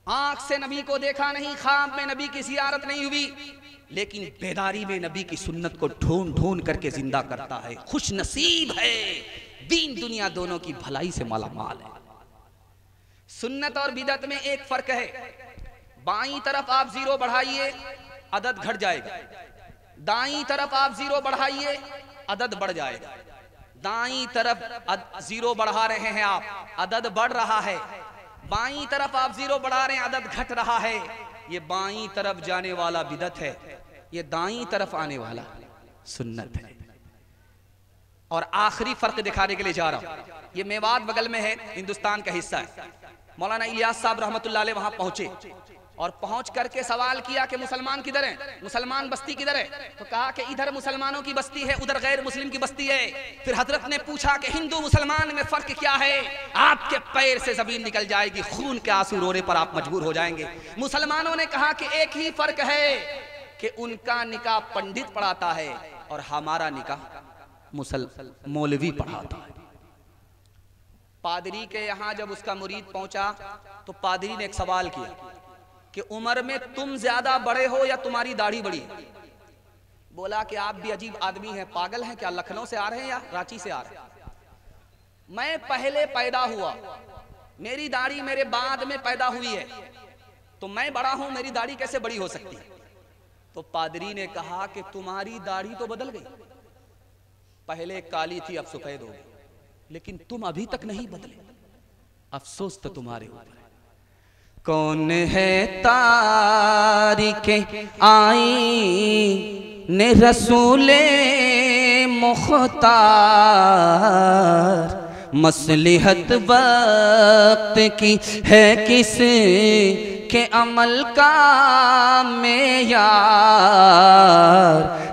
Speaker 1: आंख से नबी को देखा नहीं, ख्वाब में नबी की जियारत नहीं हुई, लेकिन बेदारी में नबी की सुन्नत को ढूंढ ढूंढ करके जिंदा करता है, खुश नसीब है, दीन दुनिया दोनों की भलाई से मालामाल है। सुन्नत और बिदअत में एक फर्क है, बाईं तरफ आप 0 बढ़ाइए अदद घट जाएगा, दाईं तरफ आप 0 बढ़ाइए अदद बढ़ जाएगा। दाईं तरफ 0 बढ़ा रहे हैं आप, अदद बढ़ रहा है, बाईं तरफ आप 0 बढ़ा रहे हैं अदद घट रहा है। ये बाईं तरफ जाने वाला बिदअत है, ये दाईं तरफ आने वाला सुन्नत है। और आखिरी फर्क दिखाने के लिए जा रहा हूं। ये मेवात बगल में है, हिंदुस्तान का हिस्सा है। मौलाना इलियास साहब रहमतुल्लाह अलैह वहां पहुंचे और पहुंच करके सवाल किया कि मुसलमान किधर है, मुसलमान बस्ती किधर है? तो कहा कि इधर मुसलमानों की बस्ती है, उधर गैर मुस्लिम की बस्ती है। फिर हजरत ने पूछा कि हिंदू मुसलमान में फर्क क्या है? आपके पैर से जमीन निकल जाएगी, खून के आंसू रोने पर आप मजबूर हो जाएंगे। मुसलमानों ने कहा कि एक ही फर्क है कि उनका निकाह पंडित पढ़ाता है और हमारा निकाह मौलवी पढ़ाता है। पादरी के यहां जब उसका मुरीद पहुंचा तो पादरी ने एक सवाल किया कि उम्र में तुम ज्यादा बड़े हो या तुम्हारी दाढ़ी बड़ी है? बोला कि आप भी अजीब आदमी हैं, पागल हैं क्या? लखनऊ से आ रहे हैं या रांची से आ रहे हैं? मैं पहले पैदा हुआ, मेरी दाढ़ी मेरे बाद में पैदा हुई है, तो मैं बड़ा हूं, मेरी दाढ़ी कैसे बड़ी हो सकती है? तो पादरी ने कहा कि तुम्हारी दाढ़ी तो बदल गई, पहले काली थी अब सफेद हो गई, लेकिन तुम अभी तक नहीं बदले, अफसोस तो तुम्हारे ऊपर।
Speaker 3: कौन है तारिके आई ने रसूले मुख्तार, मसलिहत वक्त की है किस के अमल का मेयार,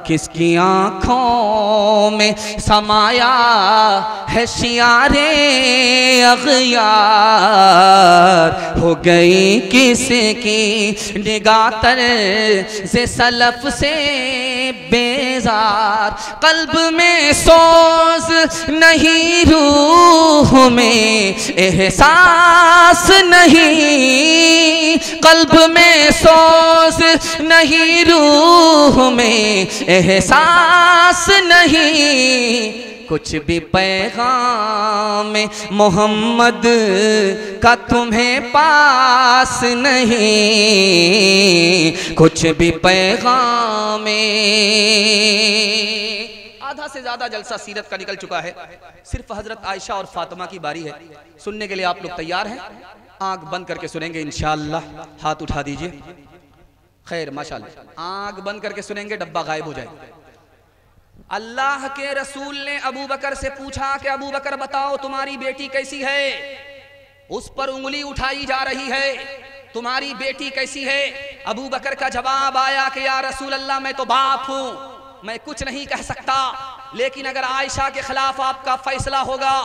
Speaker 3: किसकी आँखों में समाया है शियारे अग़यार, हो गई किसकी निगाह तर से सलफ से बेजार, कल्ब में सोज नहीं रूह में एहसास नहीं, कल्ब में सोज नहीं रूह में एहसास नहीं, कुछ भी पैगाम मोहम्मद का तुम्हें पास नहीं, कुछ भी पैगाम।
Speaker 1: आधा से ज्यादा जलसा सीरत का निकल चुका है, सिर्फ हजरत आयशा और फातिमा की बारी है। सुनने के लिए आप लोग तैयार हैं? आंख बंद करके सुनेंगे इंशाअल्लाह। हाथ उठा दीजिए। खैर माशाअल्लाह, आंख बंद करके सुनेंगे, डब्बा गायब हो जाएगा। अल्लाह के रसूल ने अबू बकर से पूछा कि अबू बकर बताओ तुम्हारी बेटी कैसी है? उस पर उंगली उठाई जा रही है, तुम्हारी बेटी कैसी है? अबू बकर का जवाब आया कि या रसूल अल्लाह मैं तो बाप हूं, मैं कुछ नहीं कह सकता, लेकिन अगर आयशा के खिलाफ आपका फैसला होगा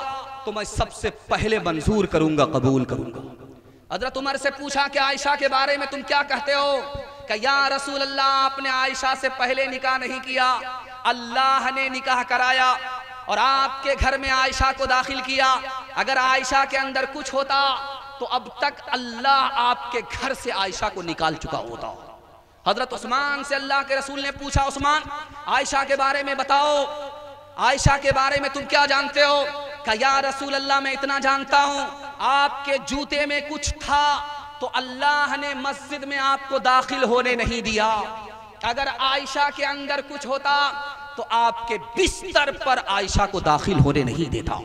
Speaker 1: तो मैं सबसे पहले मंजूर करूंगा, कबूल करूंगा। हजरत उमर से पूछा कि आयशा के बारे में तुम क्या कहते हो? कि या रसूल अल्लाह आपने आयशा से पहले निकाह नहीं किया, अल्लाह ने निकाह कराया और आपके घर में आयशा को दाखिल किया। अगर आयशा के अंदर कुछ होता तो अब तक अल्लाह आपके घर से आयशा को निकाल चुका होता। हजरत उस्मान से अल्लाह के रसूल ने पूछा, उस्मान आयशा के बारे में बताओ, आयशा के बारे में तुम क्या जानते हो? कहा या रसूल अल्लाह मैं इतना जानता हूं, आपके जूते में कुछ था तो अल्लाह ने मस्जिद में आपको दाखिल होने नहीं दिया। अगर आयशा के अंदर कुछ होता तो आपके बिस्तर पर आयशा को दाखिल होने नहीं देता।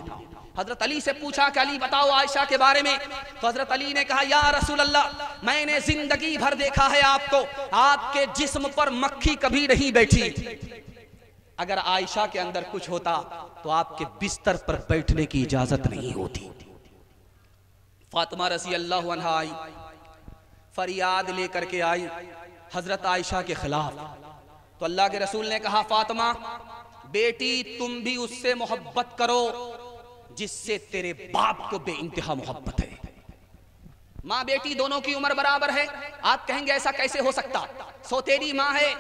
Speaker 1: हजरत अली से पूछा कि अली बताओ आयशा के बारे में, तो हजरत अली ने कहा या रसूल अल्लाह मैंने जिंदगी भर देखा है आपको, आपके जिस्म पर मक्खी कभी नहीं बैठी। अगर आयशा के अंदर कुछ होता तो आपके बिस्तर पर बैठने की इजाजत नहीं होती। फातिमा रज़ी अल्लाह अन्हा आई, फरियाद लेकर के आई हजरत आयशा के खिलाफ। तो अल्लाह के रसूल ने कहा फातिमा बेटी तुम भी उससे मोहब्बत करो जिससे तेरे बाप को बेइंतहा मोहब्बत है। माँ बेटी दोनों की उम्र बराबर है। आप कहेंगे ऐसा कैसे हो सकता? सौतेली माँ है,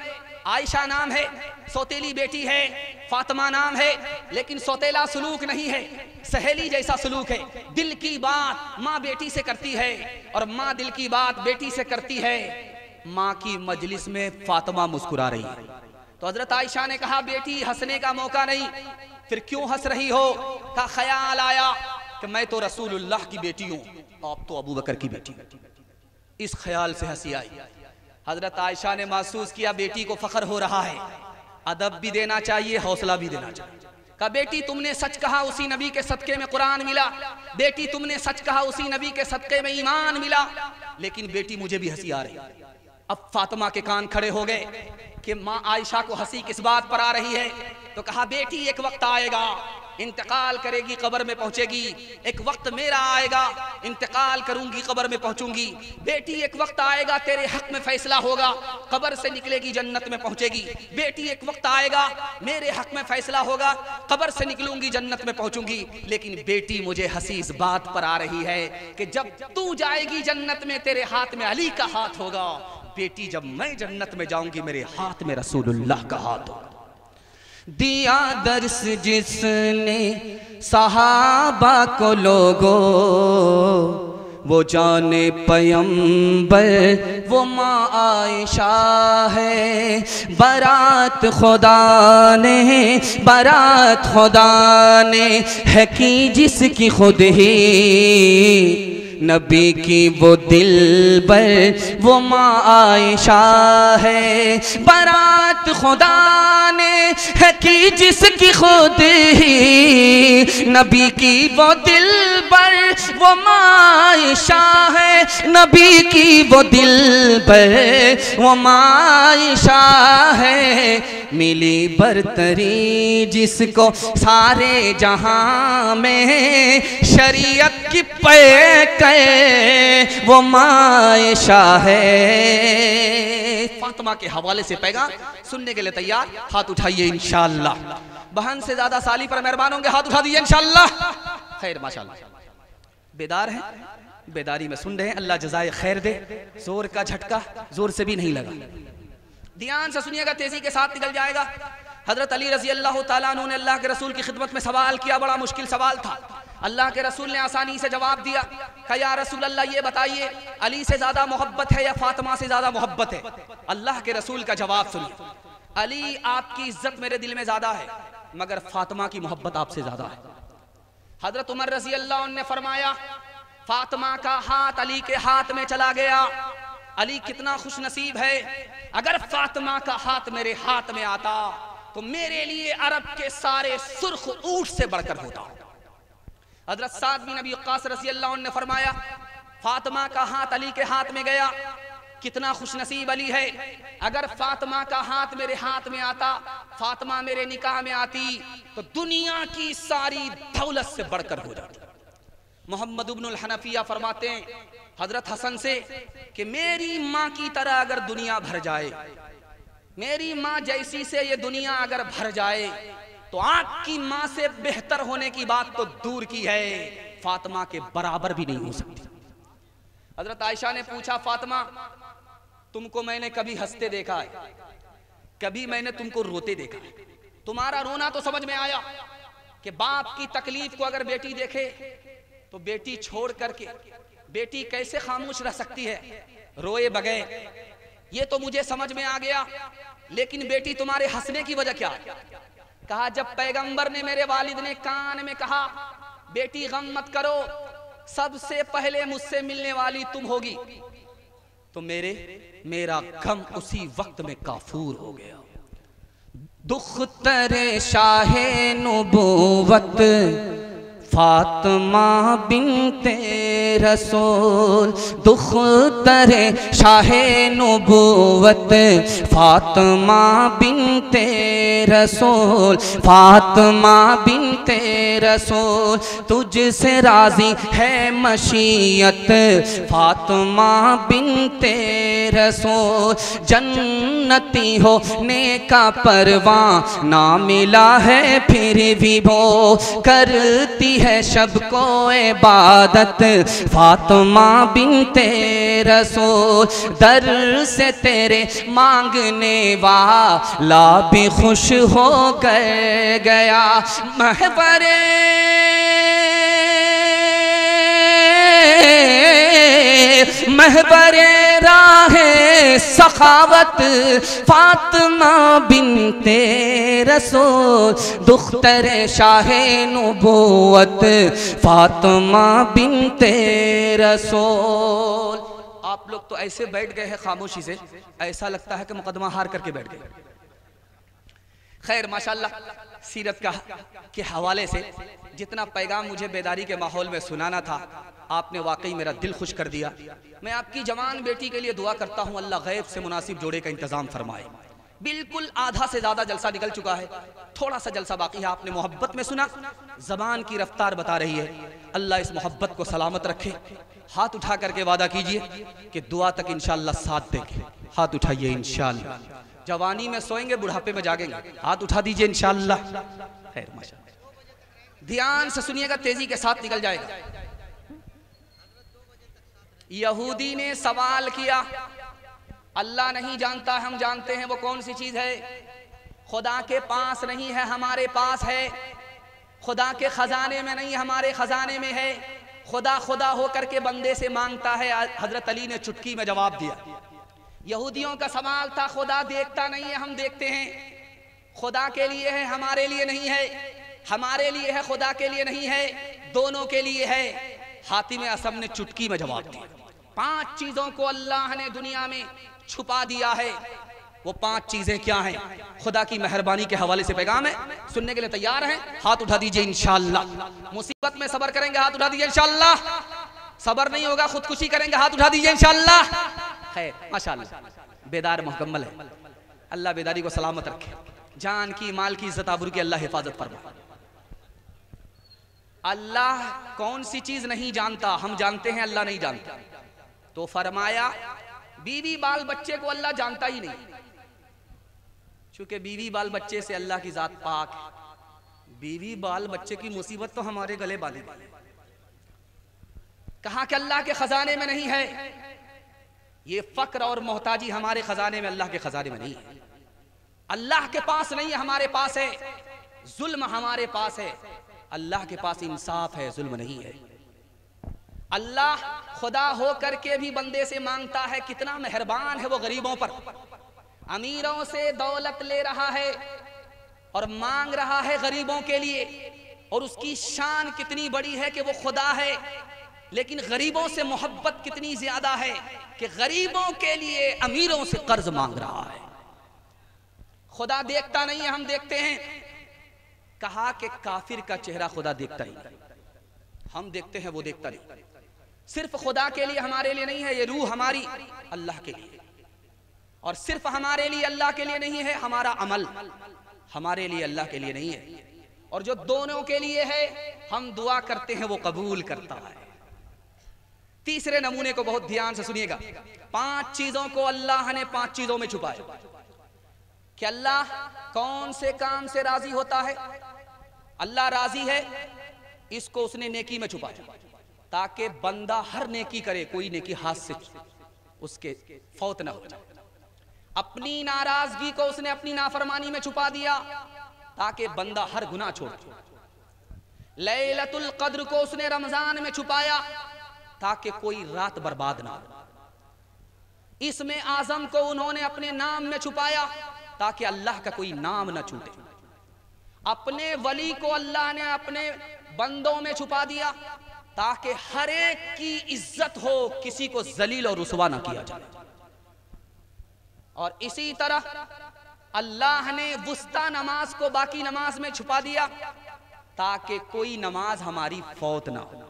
Speaker 1: आयशा नाम है, सौतेली बेटी है, फातिमा नाम है, लेकिन सौतेला सलूक नहीं है, सहेली जैसा सलूक है। दिल की बात माँ बेटी से करती है और माँ दिल की बात बेटी से करती है। माँ की मजलिस में फातिमा मुस्कुरा रही है तो हजरत आयशा ने कहा बेटी हंसने का मौका नहीं, फिर क्यों हंस रही हो? का ख्याल आया कि मैं तो रसूलुल्लाह की बेटी हूँ, आप तो अबू बकर की बेटी। इस ख्याल से हंसी आई। हजरत आयशा ने महसूस किया बेटी को फख्र हो रहा है, अदब भी देना चाहिए, हौसला भी देना चाहिए। कहा बेटी तुमने सच कहा, उसी नबी के सदके में कुरान मिला। बेटी तुमने सच कहा, उसी नबी के सदके में ईमान मिला। लेकिन बेटी मुझे भी हंसी आ रही। अब फातिमा के कान खड़े हो गए कि माँ आयशा को हंसी किस बात पर आ रही है। तो कहा बेटी एक वक्त आएगा इंतकाल करेगी, कब्र में पहुंचेगी। एक वक्त मेरा आएगा, इंतकाल करूंगी, कब्र में पहुंचूंगी। बेटी एक वक्त आएगा, तेरे हक में फैसला होगा, कब्र से निकलेगी, जन्नत में पहुंचेगी। बेटी एक वक्त आएगा, मेरे हक में फैसला होगा, कब्र से निकलूंगी, जन्नत में पहुंचूंगी। लेकिन बेटी मुझे हंसी इस बात पर आ रही है कि जब तू जाएगी जन्नत में, तेरे हाथ में अली का हाथ होगा। बेटी जब मैं जन्नत में जाऊंगी, मेरे हाथ में रसूलुल्लाह का हाथ होगा।
Speaker 3: दिया दर्स जिसने सहाबा को लोगो, वो जाने पैगंबर वो माँ आयशा है। बारात खुदा ने है की जिसकी खुद ही, नबी की वो दिलबर वो माँ आयशा है। बारात खुदा ने है की जिसकी खुद ही, नबी की वो दिलबर वो माँ आयशा है। नबी की वो दिलबर वो माँ आयशा है। मिली बरतरी जिसको सारे जहां में, शरीयत की पैक वो माँ आयशा है।
Speaker 1: फातिमा के हवाले से पैगाम सुनने के लिए तैयार? हाथ उठाइए इंशाअल्लाह। बहन से ज्यादा साली पर मेहरबान होंगे, हाथ उठा दीजिए इंशाअल्लाह। खैर माशाअल्लाह, बेदार हैं, बेदारी में सुन रहे हैं, अल्लाह जज़ाए खैर दे। जोर का झटका जोर से भी नहीं लगा। ध्यान से सुनिएगा, तेजी के साथ निकल जाएगा। हजरत अली रजी अल्लाह ताला अन्हु ने अल्लाह के रसूल की खिदमत में सवाल किया, बड़ा मुश्किल सवाल था। अल्लाह के रसूल ने आसानी से जवाब दिया। कहा या रसूल अल्लाह, ये बताइए अली से ज्यादा मोहब्बत है या फातिमा से ज्यादा मोहब्बत है? अल्लाह के रसूल का जवाब सुनिए, अली आपकी इज्जत मेरे दिल में ज्यादा है, मगर फातिमा की मोहब्बत आपसे ज्यादा है। हजरत उमर रजी अल्लाह ने फरमाया, फातिमा का हाथ अली के हाथ में चला गया। अली कितना खुश नसीब है, अगर फातिमा का हाथ मेरे हाथ में आता तो मेरे लिए अरब के सारे सुर्ख ऊंट से बढ़कर होता। हजरत साद बिन अबी वक्कास रज़ी अल्लाह अन्हु ने फरमाया, फातिमा का हाथ अली के हाथ में गया, कितना खुश नसीब अली है। अगर फातिमा का हाथ मेरे हाथ में आता, फातिमा मेरे निकाह में आती, तो दुनिया की सारी दौलत से बढ़कर हो जाती। मोहम्मद इब्नुल हनफिया फरमाते हैं हजरत हसन से कि मेरी माँ की तरह अगर दुनिया भर जाए, मेरी माँ जैसी से ये दुनिया अगर भर जाए, तो आपकी माँ से बेहतर होने की बात तो दूर की है, फातिमा के बराबर भी नहीं हो सकती। हजरत आयशा ने पूछा, फातिमा तुमको मैंने कभी हंसते देखा है, कभी मैंने तुमको रोते देखा है? तुम्हारा रोना तो समझ में आया कि बाप की तकलीफ को अगर बेटी देखे तो बेटी छोड़ करके बेटी कैसे खामोश रह सकती है रोए बगैर, ये तो मुझे समझ में आ गया। लेकिन बेटी तुम्हारे हंसने की वजह क्या है? कहा जब पैगंबर ने, मेरे वालिद ने कान में कहा, बेटी गम मत करो, सबसे पहले मुझसे मिलने वाली तुम होगी, तो मेरा गम उसी वक्त में काफूर हो गया।
Speaker 3: दुख्तरे शाहे नुबुवत फातिमा बिनते रसूल, दुख्तरे शाहे नुबुवत फातिमा बिनते रसूल, फातिमा बिनते रसूल, तुझसे राजी है मशीयत फातिमा बिनते रसूल, जन्नती होने का परवाना मिला है फिर भी वो करती है सबको इबादत फातिमा बिनते रसूल, दर से तेरे मांगने वाला भी खुश हो कर गया। महबरे महबरे राहे सखावत फातिमा बिनते रसूल, दुख्तरे शाहे नुबुवत फातिमा बिनते रसूल।
Speaker 1: आप लोग तो ऐसे बैठ गए हैं खामोशी से, ऐसा लगता है कि मुकदमा हार करके बैठ गए। खैर माशाल्लाह, सीरत का के हवाले से जितना पैगाम मुझे बेदारी के माहौल में सुनाना था, आपने वाकई मेरा दिल खुश कर दिया। मैं आपकी जवान बेटी के लिए दुआ करता हूँ, अल्लाह गैब से मुनासिब जोड़े का इंतज़ाम फरमाए। बिल्कुल आधा से ज्यादा जलसा निकल चुका है, थोड़ा सा जलसा बाकी है। आपने मोहब्बत में सुना, जबान की रफ्तार बता रही है। अल्लाह इस मोहब्बत को सलामत रखे। हाथ उठा करके वादा कीजिए कि दुआ तक इंशाअल्लाह साथ देंगे। हाथ उठाइए इंशाअल्लाह। जवानी में सोएंगे, बुढ़ापे में जागेंगे। हाथ उठा दीजिए इंशाअल्लाह। खैर माशाअल्लाह। ध्यान से सुनिएगा, तेजी के साथ निकल जाएगा। यहूदी ने सवाल किया, अल्लाह नहीं जानता, हम जानते हैं। वो कौन सी चीज है? खुदा के पास नहीं है, हमारे पास है। खुदा के खजाने में नहीं, हमारे खजाने में है। खुदा खुदा होकर के बंदे से मांगता है। हजरत अली ने चुटकी में जवाब दिया। यहूदियों का सवाल था, खुदा देखता नहीं है, हम देखते हैं। खुदा के लिए है, हमारे लिए नहीं है। हमारे लिए है, खुदा के लिए नहीं है, दोनों के लिए है। हातिम असम ने चुटकी में जवाब दिया। 5 चीजों को अल्लाह ने दुनिया में छुपा दिया है। वो 5 चीजें क्या हैं? खुदा की मेहरबानी के हवाले से पैगाम है, सुनने के लिए तैयार हैं? हाथ उठा दीजिए इंशाअल्लाह। मुसीबत में सब्र करेंगे, हाथ उठा दीजिए इंशाअल्लाह। सब्र नहीं होगा, खुदकुशी करेंगे, हाथ उठा दीजिए इंशाअल्लाह। खैर माशाअल्लाह, बेदार मुकम्मल है। अल्लाह बेदारी को सलामत रखे। जान की, माल की इज्जत आबरू की अल्लाह हिफाजत फरमाए। अल्लाह कौन सी चीज नहीं जानता? हम जानते हैं, अल्लाह नहीं जानता। तो फरमाया, बीवी बाल बच्चे को अल्लाह जानता ही नहीं, चूंकि बीवी बाल बच्चे से अल्लाह की जात पाक है। बीवी बाल बच्चे की मुसीबत तो हमारे गले बांधी गई। कहा कि अल्लाह के खजाने में नहीं है। ये फक्र और मोहताजी हमारे खजाने में, अल्लाह के खजाने में नहीं है। अल्लाह के पास नहीं है, हमारे पास है। जुल्म हमारे पास है, अल्लाह के पास इंसाफ है, जुल्म नहीं है। अल्लाह खुदा हो करके भी बंदे से मांगता है। कितना मेहरबान है वो गरीबों पर। अमीरों से दौलत ले रहा है और मांग रहा है गरीबों के लिए। और उसकी शान कितनी बड़ी है कि वो खुदा है, लेकिन गरीबों से मोहब्बत कितनी ज्यादा है कि गरीबों के लिए अमीरों से कर्ज मांग रहा है। खुदा देखता नहीं है, हम देखते हैं। कहा कि काफिर का चेहरा खुदा देखता ही नहीं, हम देखते हैं, वो देखता नहीं। सिर्फ खुदा के लिए, हमारे लिए नहीं है। ये रूह हमारी अल्लाह के लिए, और सिर्फ हमारे लिए अल्लाह के लिए नहीं है। हमारा अमल हमारे लिए अल्लाह के लिए नहीं है। और जो दोनों के लिए है, हम दुआ करते हैं, वो कबूल करता है। तीसरे नमूने को बहुत ध्यान से सुनिएगा। 5 चीजों को अल्लाह ने 5 चीजों में छुपाया कि अल्लाह कौन से काम से राजी होता है। अल्लाह राजी है, इसको उसने नेकी में छुपाया ताकि बंदा हर नेकी करे, कोई नेकी हाथ से उसके फौत ना हो जाए। अपनी नाराजगी को उसने अपनी नाफरमानी में छुपा दिया ताकि बंदा हर गुनाह छोड़। लैलतुल कद्र को उसने रमजान में छुपाया ताकि कोई रात बर्बाद ना हो। इसमें आजम को उन्होंने अपने नाम में छुपाया ताकि अल्लाह का कोई नाम ना छूटे। अपने वली को अल्लाह ने अपने बंदों में छुपा दिया ताकि हर एक की इज्जत हो, किसी को जलील और रुसवा ना किया जाए। और इसी तरह अल्लाह ने वुस्ता नमाज को बाकी नमाज में छुपा दिया ताकि कोई नमाज हमारी फौत ना हो।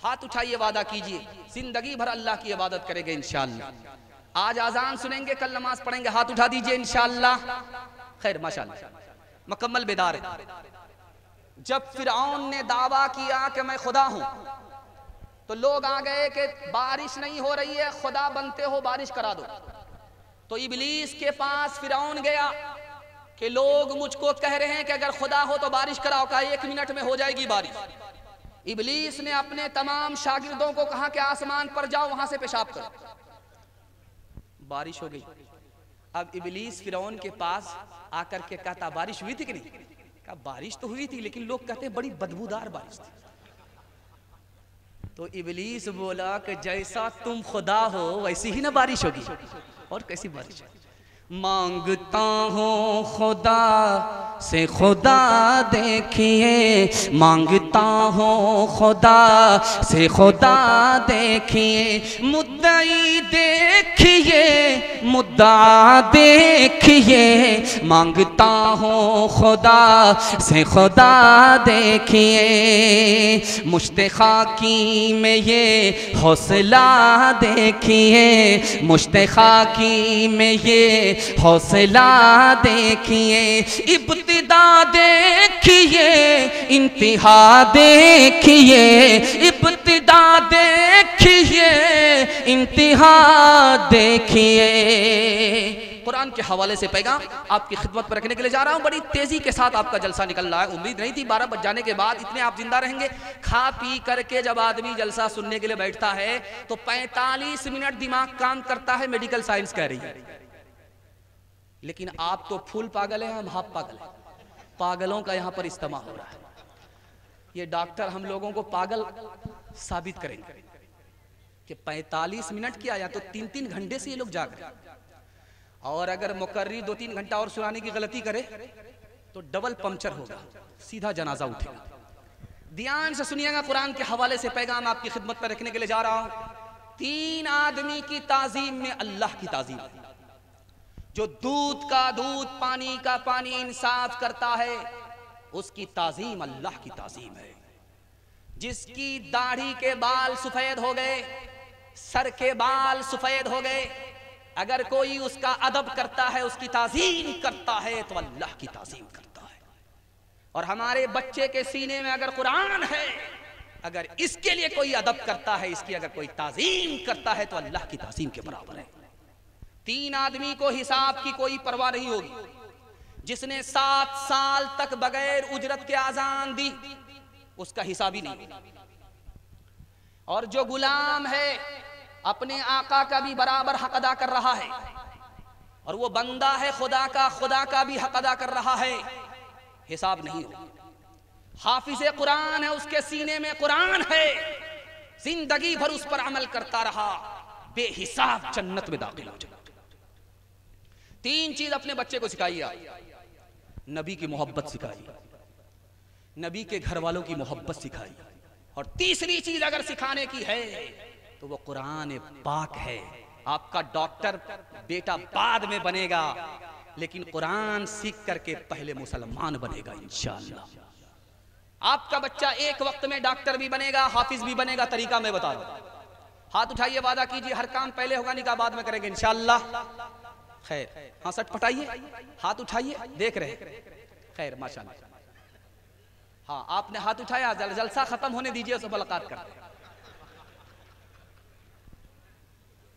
Speaker 1: हाथ उठाइए, वादा कीजिए, जिंदगी भर अल्लाह की इबादत करेंगे इंशाअल्लाह। आज आजान सुनेंगे, कल नमाज पढ़ेंगे। हाथ उठा दीजिए इंशाअल्लाह। खैर माशाअल्लाह, मुकम्मल बेदार है। जब फिरौन ने दावा किया कि मैं खुदा हूं, तो लोग आ गए कि बारिश नहीं हो रही है, खुदा बनते हो, बारिश करा दो। तो इबलीस के पास फिरौन गया कि लोग मुझको कह रहे हैं कि अगर खुदा हो तो बारिश कराओ। कहा 1 मिनट में हो जाएगी बारिश। इबलीस ने अपने तमाम शागिर्दों को कहा कि आसमान पर जाओ, वहां से पेशाब करो। बारिश हो गई। अब इबलीस फिरौन के पास आकर के कहता, बारिश हुई थी कि नहीं? कहा बारिश तो हुई थी, लेकिन लोग कहते बड़ी बदबूदार बारिश थी। तो इबलीस बोला कि जैसा तुम खुदा हो वैसी ही ना बारिश होगी। और कैसी बारिश? मांगता हूँ खुदा से खुदा देखिए, मांगता हूँ खुदा से खुदा देखिए, मुद्दई देखिए, मुद्दा देखिए। देखिए, मांगता हूँ खुदा से खुदा देखिए, मुश्ते खाकी में ये हौसला देखिए, मुश्ते खाकी में ये हौसला देखिए, इब्तिदा देखिए, इंतहा देखिए, इब्तिदा देखिए, इंतहा देखिए। कुरान के हवाले से पैगाम आपकी खिदमत पर रखने के लिए जा रहा हूँ। बड़ी तेजी के साथ आपका जलसा निकल रहा है। उम्मीद नहीं थी 12 बज जाने के बाद इतने आप जिंदा रहेंगे। खा पी करके जब आदमी जलसा सुनने के लिए बैठता है तो 45 मिनट दिमाग काम करता है, मेडिकल साइंस कह रही है। लेकिन आप तो फुल पागल हैं, हम हाफ पागल हैं। पागलों का यहाँ पर इस्तेमाल हो रहा है। ये डॉक्टर हम लोगों को पागल साबित करेंगे कि 45 मिनट किया या तो 3-3 घंटे से ये लोग जाग रहे हैं। और अगर मुकर्री 2-3 घंटा और सुनाने की गलती करे तो डबल पंक्चर होगा, सीधा जनाजा उठेगा। ध्यान से सुनिएगा, कुरान के हवाले से पैगाम आपकी खिदमत पर रखने के लिए जा रहा हूं। 3 आदमी की ताजीम में अल्लाह की ताजीम है। जो दूध का दूध, पानी का पानी इंसाफ करता है, उसकी ताजीम अल्लाह की ताजीम है। जिसकी दाढ़ी के बाल सफेद हो गए, सर के बाल सफेद हो गए, अगर कोई उसका अदब करता है, उसकी ताजीम करता है, तो अल्लाह की ताजीम करता है। और हमारे बच्चे के सीने में अगर कुरान है, अगर इसके लिए कोई अदब करता है, इसकी अगर कोई ताजीम करता है, तो अल्लाह की ताजीम के बराबर है। 3 आदमी को हिसाब की कोई परवाह नहीं होगी। जिसने 7 साल तक बगैर उजरत के आजान दी, उसका हिसाब ही नहीं। और जो गुलाम है, अपने आका का भी बराबर हक अदा कर रहा है, और वो बंदा है खुदा का भी हक अदा कर रहा है, हिसाब नहीं हो। हाफिज़े कुरान है, उसके सीने में कुरान है, जिंदगी भर उस पर अमल करता रहा, बेहिसाब जन्नत में दाखिल हो जाए। 3 चीज अपने बच्चे को सिखाइए। नबी की मोहब्बत सिखाइए, नबी के घर वालों की मोहब्बत सिखाइए, और तीसरी चीज अगर सिखाने की है तो वो कुरान पाक है। आपका डॉक्टर बेटा बाद में बनेगा, लेकिन कुरान सीख करके पहले मुसलमान बनेगा इंशाअल्लाह। आपका बच्चा एक वक्त में डॉक्टर भी बनेगा, हाफिज भी बनेगा। तरीका मैं बता दूं। हाथ उठाइए, वादा कीजिए हर काम पहले होगा, निकाह बाद में करेंगे इंशाअल्लाह। खैर, हाँ सट पटाइए, हाथ उठाइए, देख रहे। खैर, माशाअल्लाह। हाँ, आपने हाथ उठाया, जलसा खत्म होने दीजिए, उससे मुलाकात करते हैं।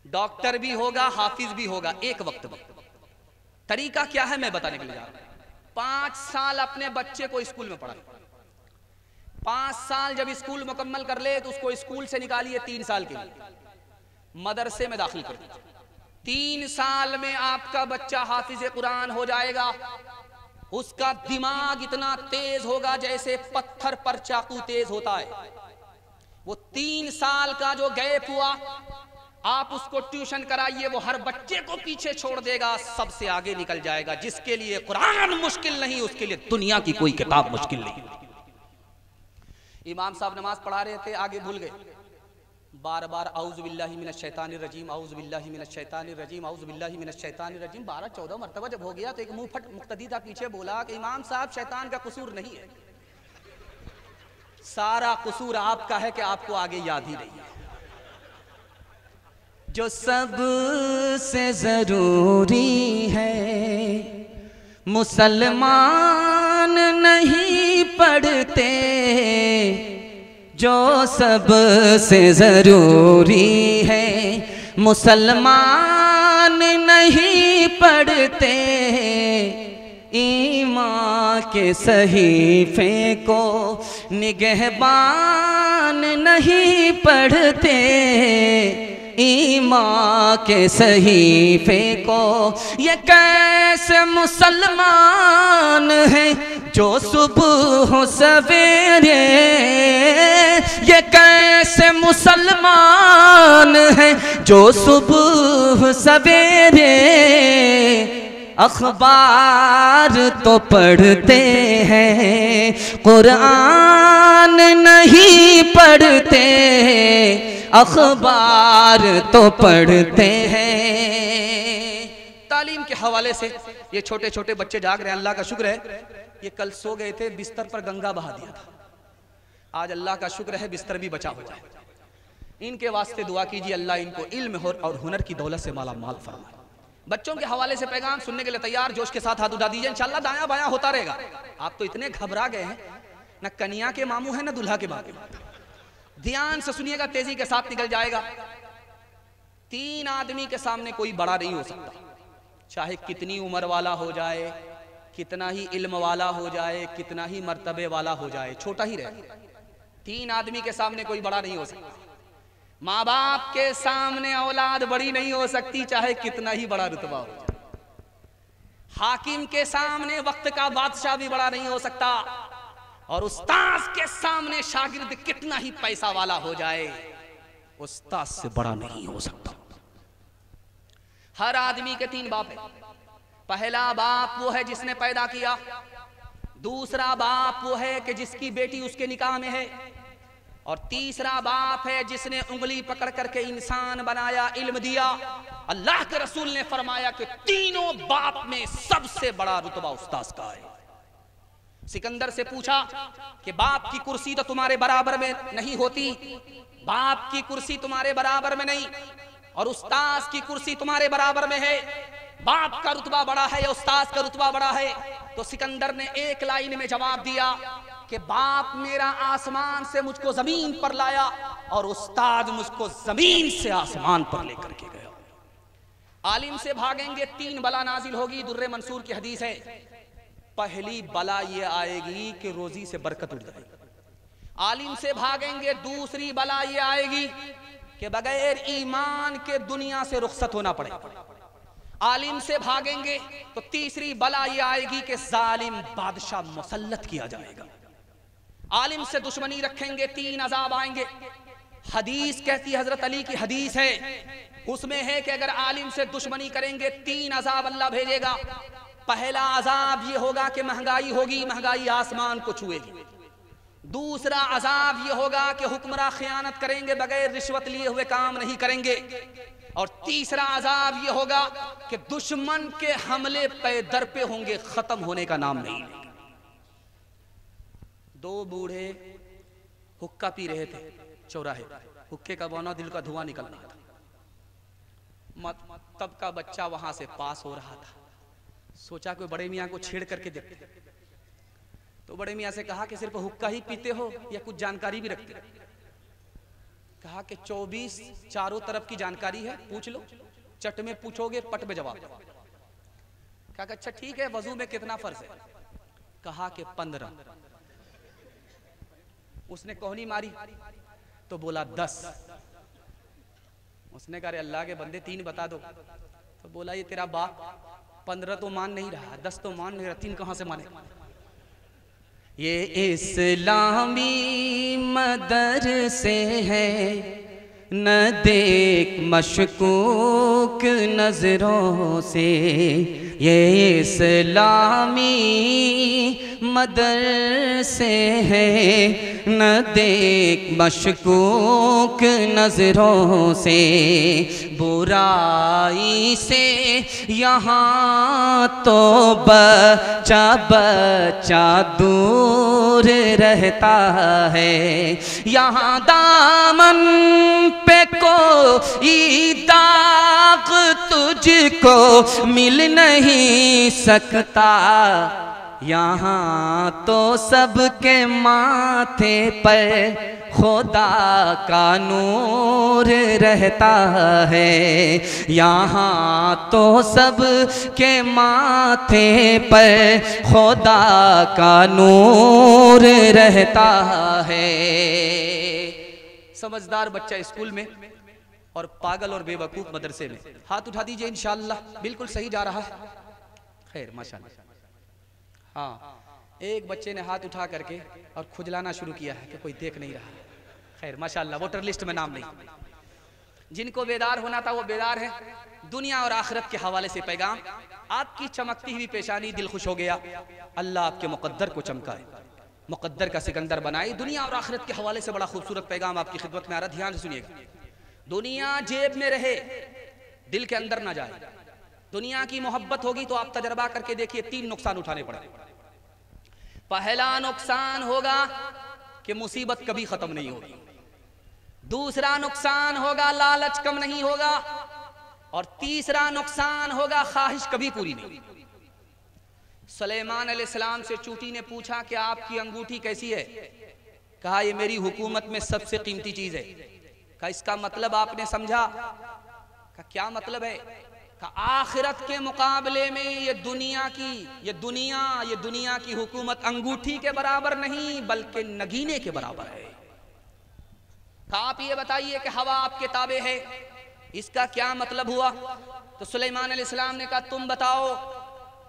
Speaker 1: डॉक्टर भी होगा, हाफिज भी होगा एक वक्त में। तरीका क्या है मैं बताने के लिए जा रहा हूं। 5 साल अपने बच्चे को स्कूल में पढ़ाए। 5 साल जब स्कूल मुकम्मल कर ले तो उसको स्कूल से निकालिए 3 साल के लिए, मदरसे में दाखिल कर दीजिए। 3 साल में आपका बच्चा हाफिज कुरान हो जाएगा। उसका दिमाग इतना तेज होगा जैसे पत्थर पर चाकू तेज होता है। वो 3 साल का जो गैप हुआ, आप उसको ट्यूशन कराइए, वो हर बच्चे को पीछे छोड़ देगा, सबसे आगे निकल जाएगा। जिसके लिए कुरान मुश्किल नहीं, उसके लिए दुनिया की कोई किताब मुश्किल नहीं। इमाम साहब नमाज पढ़ा रहे थे, आगे भूल गए, बार-बार औज़ु बिल्लाहि मिनश शैतानिर रजीम, औज़ु बिल्लाहि मिनश शैतानिर रजीम, औज़ु बिल्लाहि मिनश शैतानिर रजीम 12-14 मरतबा जब हो गया तो एक मुंह फट मुक्तदी था पीछे बोला कि इमाम साहब शैतान का कसूर नहीं है, सारा कसूर आपका है कि आपको आगे याद ही नहीं है।
Speaker 3: जो सबसे जरूरी है मुसलमान नहीं पढ़ते, जो सबसे जरूरी है मुसलमान नहीं पढ़ते, ईमान के सहीफे को निगहबान नहीं पढ़ते, ईमान के सहीफे को। ये कैसे मुसलमान है जो सुबह सवेरे, ये कैसे मुसलमान है जो सुबह सवेरे अखबार तो पढ़ते हैं, कुरान नहीं पढ़ते, अखबार तो पढ़ते हैं।
Speaker 1: तालीम के हवाले से ये छोटे छोटे बच्चे जाग रहे हैं, अल्लाह का शुक्र है। ये कल सो गए थे, बिस्तर पर गंगा बहा दिया था, आज अल्लाह का शुक्र है बिस्तर भी बचा हुआ है। इनके वास्ते दुआ कीजिए, अल्लाह इनको इल्म और हुनर की दौलत से माला माल फरमाए। बच्चों के हवाले से पैगाम सुनने के लिए तैयार, जोश के साथ हाथ उठा दीजिए, इंशाल्लाह दाया बाया होता रहेगा। आप तो इतने घबरा गए हैं, न कन्या के मामू है न दूल्हा के मामू। ध्यान से सुनिएगा, तेजी के साथ निकल जाएगा। 3 आदमी के सामने कोई बड़ा नहीं हो सकता, चाहे कितनी उम्र वाला हो जाए, कितना ही इल्म वाला हो जाए, कितना ही मर्तबे वाला हो जाए, छोटा ही रहे। 3 आदमी के सामने कोई बड़ा नहीं हो सकता। माँ बाप के सामने औलाद बड़ी नहीं हो सकती, चाहे कितना ही बड़ा रुतबा हो जाए। हाकिम के सामने वक्त का बादशाह भी बड़ा नहीं हो सकता, और उस्ताद के सामने शागिर्द कितना ही पैसा वाला हो जाए, उस्ताद से बड़ा नहीं हो सकता। हर आदमी के 3 बाप है। पहला बाप वो है जिसने पैदा किया, दूसरा बाप वो है कि जिसकी बेटी उसके निकाह में है, और तीसरा बाप है जिसने उंगली पकड़ करके इंसान बनाया, इल्म दिया। अल्लाह के रसूल ने फरमाया कि तीनों बाप में सबसे बड़ा रुतबा उस्ताद का है। सिकंदर से पूछा कि बाप की कुर्सी तो तुम्हारे बराबर में नहीं होती, बाप की कुर्सी तुम्हारे बराबर में नहीं और उस्ताद की कुर्सी तुम्हारे बराबर में है, बाप का रुतबा बड़ा है या उस्ताद का रुतबा बड़ा है? तो सिकंदर ने एक लाइन में जवाब दिया कि बाप मेरा आसमान से मुझको जमीन पर लाया और उस्ताद मुझको जमीन से आसमान पर लेकर के गया। आलिम से भागेंगे 3 बला नाजिल होगी। दुर्रे मंसूर की हदीस है, पहली बला ये आएगी कि रोजी से बरकत उड़ जाएगी। आलिम से भागेंगे, दूसरी बला ये आएगी कि बगैर ईमान के दुनिया से रुखसत होना पड़ेगा। आलिम से भागेंगे तो तीसरी बला ये आएगी कि जालिम बादशाह मुसल्लत किया जाएगा। आलिम से दुश्मनी रखेंगे, 3 अजाब आएंगे। हदीस कहती है, हजरत अली की हदीस है, उसमें है कि अगर आलिम से दुश्मनी करेंगे 3 अजाब अल्लाह भेजेगा। पहला अजाब ये होगा कि महंगाई होगी, महंगाई आसमान को छुएगी। दूसरा अजाब ये होगा कि हुक्मरान खयानत करेंगे, बगैर रिश्वत लिए हुए काम नहीं करेंगे। और तीसरा अजाब ये होगा कि दुश्मन के हमले पे दर पे होंगे, खत्म होने का नाम नहीं लेंगे। 2 बूढ़े हुक्का पी रहे थे चौराहे, हुक्के का बौना, दिल का धुआं निकल रहा था। तब का बच्चा वहां से पास हो रहा था, सोचा कोई बड़े मियाँ को छेड़ करके देखते। तो बड़े मियाँ से कहा कि सिर्फ हुक्का ही पीते हो या कुछ जानकारी भी रखते? कहा कि 24 चारों तरफ की जानकारी है, पूछ लो। चट में पूछोगे, पट में जवाब। कहा कि अच्छा ठीक है, वजू में कितना फर्ज है? कहा कि 15। उसने कोहनी मारी तो बोला 10। उसने कहा अल्लाह के बंदे 3 बता दो। तो बोला ये तेरा बाप 15 तो मान नहीं रहा, 10 तो मान नहीं रहा, 3 कहां से माने?
Speaker 3: ये इस्लामी मदरसे है, न देख मशकूक नजरों से। ये इस्लामी मदरसे है, न देख मशकूक नजरों से। बुराई से यहाँ तो बच्चा बच्चा दूर रहता है। यहाँ दामन पे कोई दाग तुझको मिल नहीं सकता। यहाँ तो सबके माथे पर खुदा का नूर रहता है। यहाँ तो सबके माथे पर खुदा का नूर रहता है।
Speaker 1: समझदार बच्चा स्कूल में और पागल और बेवकूफ मदरसे में। हाथ उठा दीजिए, इंशाअल्लाह बिल्कुल सही जा रहा है। खैर माशाअल्लाह। हाँ, एक बच्चे ने हाथ उठा करके और खुजलाना शुरू किया है कि कोई देख नहीं रहा। खैर माशाअल्लाह, वोटर लिस्ट में नाम नहीं। जिनको बेदार होना था वो बेदार है। दुनिया और आखिरत के हवाले से पैगाम। आपकी चमकती हुई पेशानी दिल खुश हो गया, अल्लाह आपके मुकद्दर को चमकाए, मुकद्दर का सिकंदर बनाए। दुनिया और आखिरत के हवाले से बड़ा खूबसूरत पैगाम आपकी खिदमत में आ रहा, ध्यान से सुनिएगा। दुनिया जेब में रहे, दिल के अंदर ना जाए।
Speaker 3: दुनिया की मोहब्बत होगी तो आप तजर्बा करके देखिए 3 नुकसान उठाने पड़ेंगे। पहला नुकसान होगा कि मुसीबत कभी खत्म नहीं होगी। दूसरा नुकसान होगा लालच कम नहीं होगा। और तीसरा नुकसान होगा ख्वाहिश कभी पूरी नहीं। सुलेमान अलैहिस्सलाम से चूंटी ने पूछा कि आपकी अंगूठी कैसी है? कहा ये मेरी हुकूमत में सबसे कीमती चीज है। कहा इसका मतलब आपने समझा? कहा क्या मतलब है? कहा आखिरत के मुकाबले में ये दुनिया की हुकूमत अंगूठी के बराबर नहीं बल्कि नगीने के बराबर है। कहा आप ये बताइए कि हवा आपके ताबे है, इसका क्या मतलब हुआ? तो सुलेमान अलैहिस्सलाम ने कहा तुम बताओ।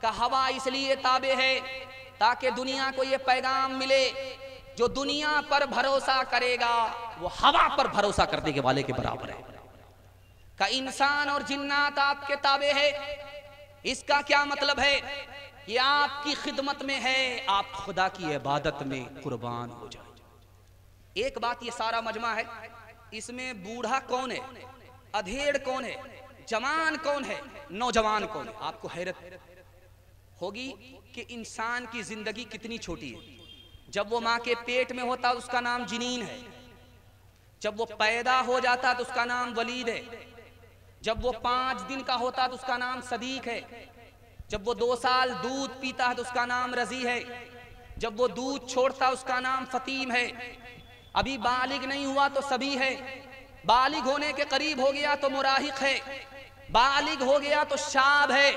Speaker 3: का हवा इसलिए ताबे है ताकि दुनिया को ये पैगाम मिले, जो दुनिया पर भरोसा करेगा वो हवा पर भरोसा करने के वाले के बराबर है। का इंसान और जिन्नात आपके ताबे है, इसका क्या मतलब है? ये आपकी खिदमत में है, आप खुदा की इबादत में कुर्बान हो जाए। एक बात, ये सारा मजमा है, इसमें बूढ़ा कौन है, अधेड़ कौन है, जवान कौन है, नौजवान कौन है? आपको हैरत होगी कि इंसान की जिंदगी कितनी छोटी है। जब वो माँ के पेट में होता उसका नाम जिनीन है, जब वो पैदा हो जाता तो उसका नाम वलीद है, जब वो 5 दिन का होता तो उसका नाम सदीक है, जब वो 2 साल दूध पीता है तो उसका नाम रजी है, जब वो दूध छोड़ता उसका नाम फतीम है, अभी बालिग नहीं हुआ तो सभी है, बालिग होने के करीब हो गया तो मुराहिक है, बालिग हो गया तो शाब है,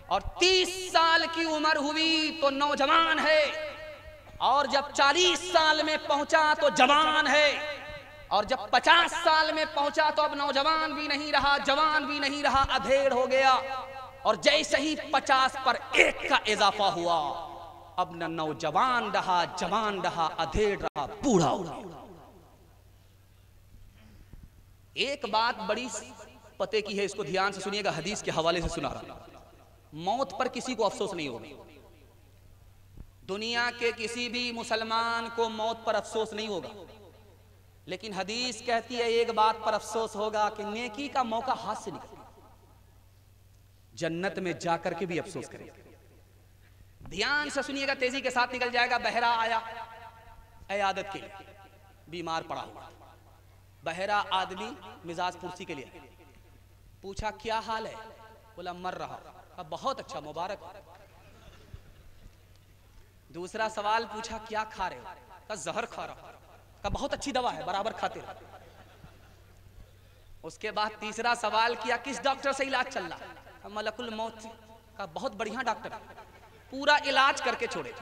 Speaker 3: और 30 साल की उम्र हुई तो नौजवान है, और जब 40 साल में पहुंचा तो जवान है, और जब 50 साल में पहुंचा तो अब नौजवान भी नहीं रहा, जवान भी नहीं रहा, अधेड़ हो गया। और जैसे ही 50 पर 1 का इजाफा हुआ, अब न नौजवान रहा, जवान रहा, अधेड़ रहा, बूढ़ा हो गया। एक बात बड़ी पते की है, इसको ध्यान से सुनिएगा, हदीस के हवाले से सुना रहा हूं। मौत पर किसी को अफसोस नहीं होगा। दुनिया के किसी भी मुसलमान को मौत पर अफसोस नहीं होगा, लेकिन हदीस कहती है एक बात पर अफसोस होगा कि नेकी का मौका हाथ से निकल, जन्नत में जाकर के भी अफसोस करेगा। ध्यान से सुनिएगा, तेजी के साथ निकल जाएगा। बहरा आया इयादत के लिए, बीमार पड़ा हुआ। बहरा आदमी मिजाज पुरसी के लिए पूछा क्या हाल है? बोला मर रहा। अब बहुत अच्छा, मुबारक। दूसरा सवाल पूछा क्या खा रहे हो? कहा जहर खा रहा। कहा बहुत अच्छी दवा है, बराबर खाते रहो। उसके बाद तीसरा सवाल किया किस डॉक्टर से इलाज चल रहा? मलकुल मौत। का बहुत बढ़िया डॉक्टर है, पूरा इलाज करके छोड़े।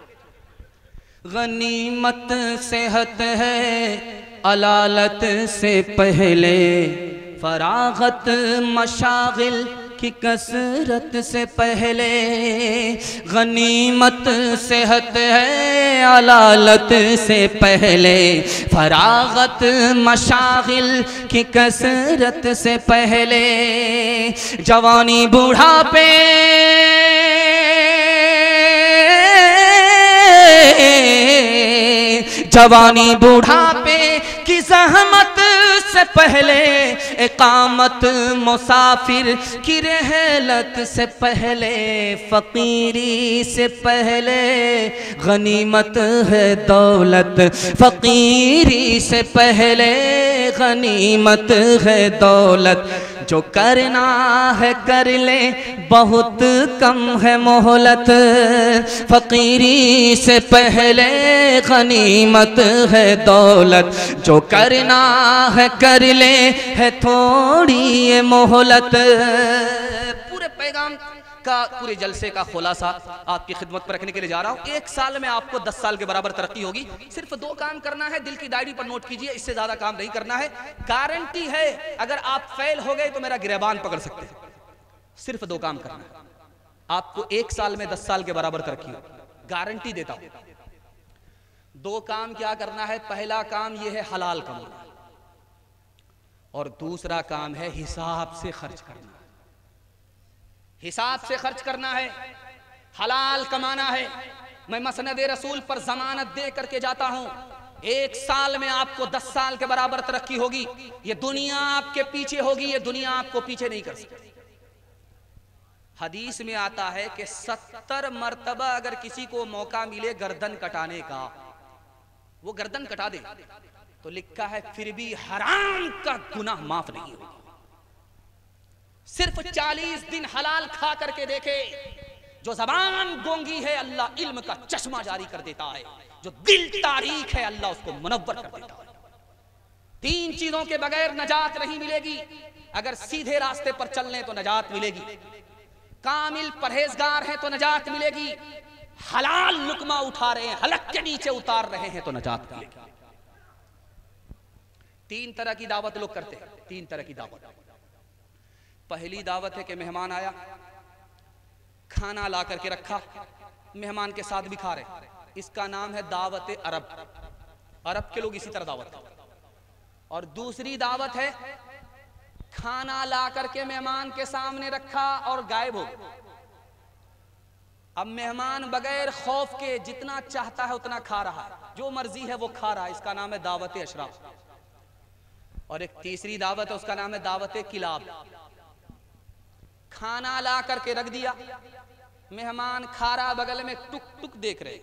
Speaker 1: गनीमत सेहत है अलालत से पहले, फरागत मशागिल की कसरत से पहले। गनीमत सेहत है अलालत से पहले, फरागत मशागिल की कसरत से पहले। जवानी बूढ़ापे जवानी बूढ़ापे की ज़हमत से पहले, इकामत मुसाफिर की रहलत से पहले, फ़कीरी से पहले गनीमत है दौलत, फ़कीरी से पहले गनीमत है दौलत। जो करना है कर ले, बहुत कम है मोहलत, फ़कीरी से पहले गनीमत है दौलत। जो करना है कर ले, है थोड़ी ये मोहलत।
Speaker 3: पूरे पैगाम का, पूरे जलसे का खुलासा आपकी खिदमत पर रखने के लिए जा रहा हूँ। 1 साल में आपको 10 साल के बराबर तरक्की होगी। सिर्फ 2 काम करना है, दिल की डायरी पर नोट कीजिए, इससे ज्यादा काम नहीं करना है। गारंटी है अगर आप फेल हो गए तो मेरा गिरबान पकड़ सकते हैं। सिर्फ 2 काम करना है, आपको 1 साल में 10 साल के बराबर तरक्की होगी, गारंटी देता हूं। 2 काम क्या करना है? पहला काम यह है हलाल कमाना, और दूसरा काम है हिसाब से खर्च करना। हिसाब से खर्च करना है, हलाल कमाना है। मैं मसनद रसूल पर जमानत दे करके जाता हूं, 1 साल में आपको 10 साल के बराबर तरक्की होगी। ये दुनिया आपके पीछे होगी, ये दुनिया आपको पीछे नहीं कर सकती। हदीस में आता है कि 70 मर्तबा अगर किसी को मौका मिले गर्दन कटाने का, वो गर्दन कटा दे, तो लिखा है फिर भी हराम का गुनाह माफ नहीं होगा। सिर्फ 40 दिन हलाल खा करके देखे, जो जबान गोंगी है अल्लाह इल्म का चश्मा जारी कर देता है, जो दिल तारीख है अल्लाह उसको मुनव्वर कर देता है। 3 चीजों के बगैर नजात नहीं मिलेगी। अगर सीधे रास्ते पर चल लें तो नजात मिलेगी, कामिल परहेजगार है तो नजात मिलेगी, हलाल लुकमा उठा रहे हैं, हलक के नीचे उतार रहे हैं तो नजात मिलेगी। 3 तरह की दावत लोग करते हैं। 3 तरह की दावत। पहली दावत है कि मेहमान आया, खाना ला करके रखा, मेहमान के साथ भी खा रहे, इसका नाम है दावत अरब। अरब के लोग इसी तरह दावत करते। और दूसरी दावत है खाना ला करके मेहमान के सामने रखा और गायब हो। अब मेहमान बगैर खौफ के जितना चाहता है उतना खा रहा है, जो मर्जी है वो खा रहा है, इसका नाम है दावत अशराफ। और एक तीसरी दावत है, उसका नाम है दावत किलाब। खाना ला करके रख दिया, मेहमान खा रहा, बगल में टुक टुक देख रहे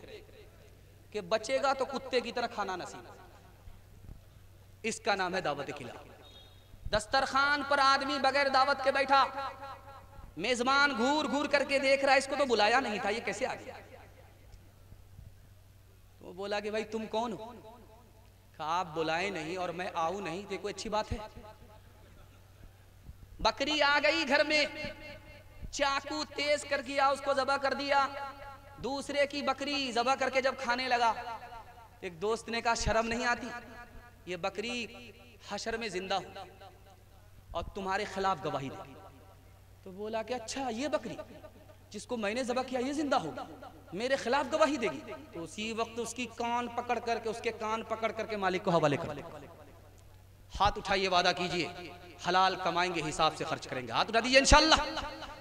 Speaker 3: कि बचेगा तो कुत्ते की तरह खाना नसीब, इसका नाम है दावत किलाब। दस्तरखान पर आदमी बगैर दावत के बैठा, मेजबान घूर घूर करके देख रहा है, इसको तो बुलाया नहीं था, ये कैसे आ गया? तो बोला कि भाई तुम कौन हो? कहा आप बुलाए नहीं और मैं आऊं नहीं तो कोई अच्छी बात है? बकरी आ गई घर में, चाकू तेज कर दिया, उसको ज़बह कर दिया। दूसरे की बकरी ज़बह करके जब खाने लगा, एक दोस्त ने कहा शर्म नहीं आती, ये बकरी हशर में जिंदा हो और तुम्हारे खिलाफ गवाही देगी। तो बोला कि अच्छा ये बकरी जिसको मैंने ज़बह किया ये जिंदा होगी, मेरे खिलाफ गवाही देगी? तो उसी वक्त उसकी कान पकड़ करके, उसके कान पकड़ करके मालिक को हवाले कर, हाथ उठाइए, वादा कीजिए हलाल कमाएंगे, हिसाब से खर्च करेंगे, हाथ उठा दीजिए इंशाअल्लाह।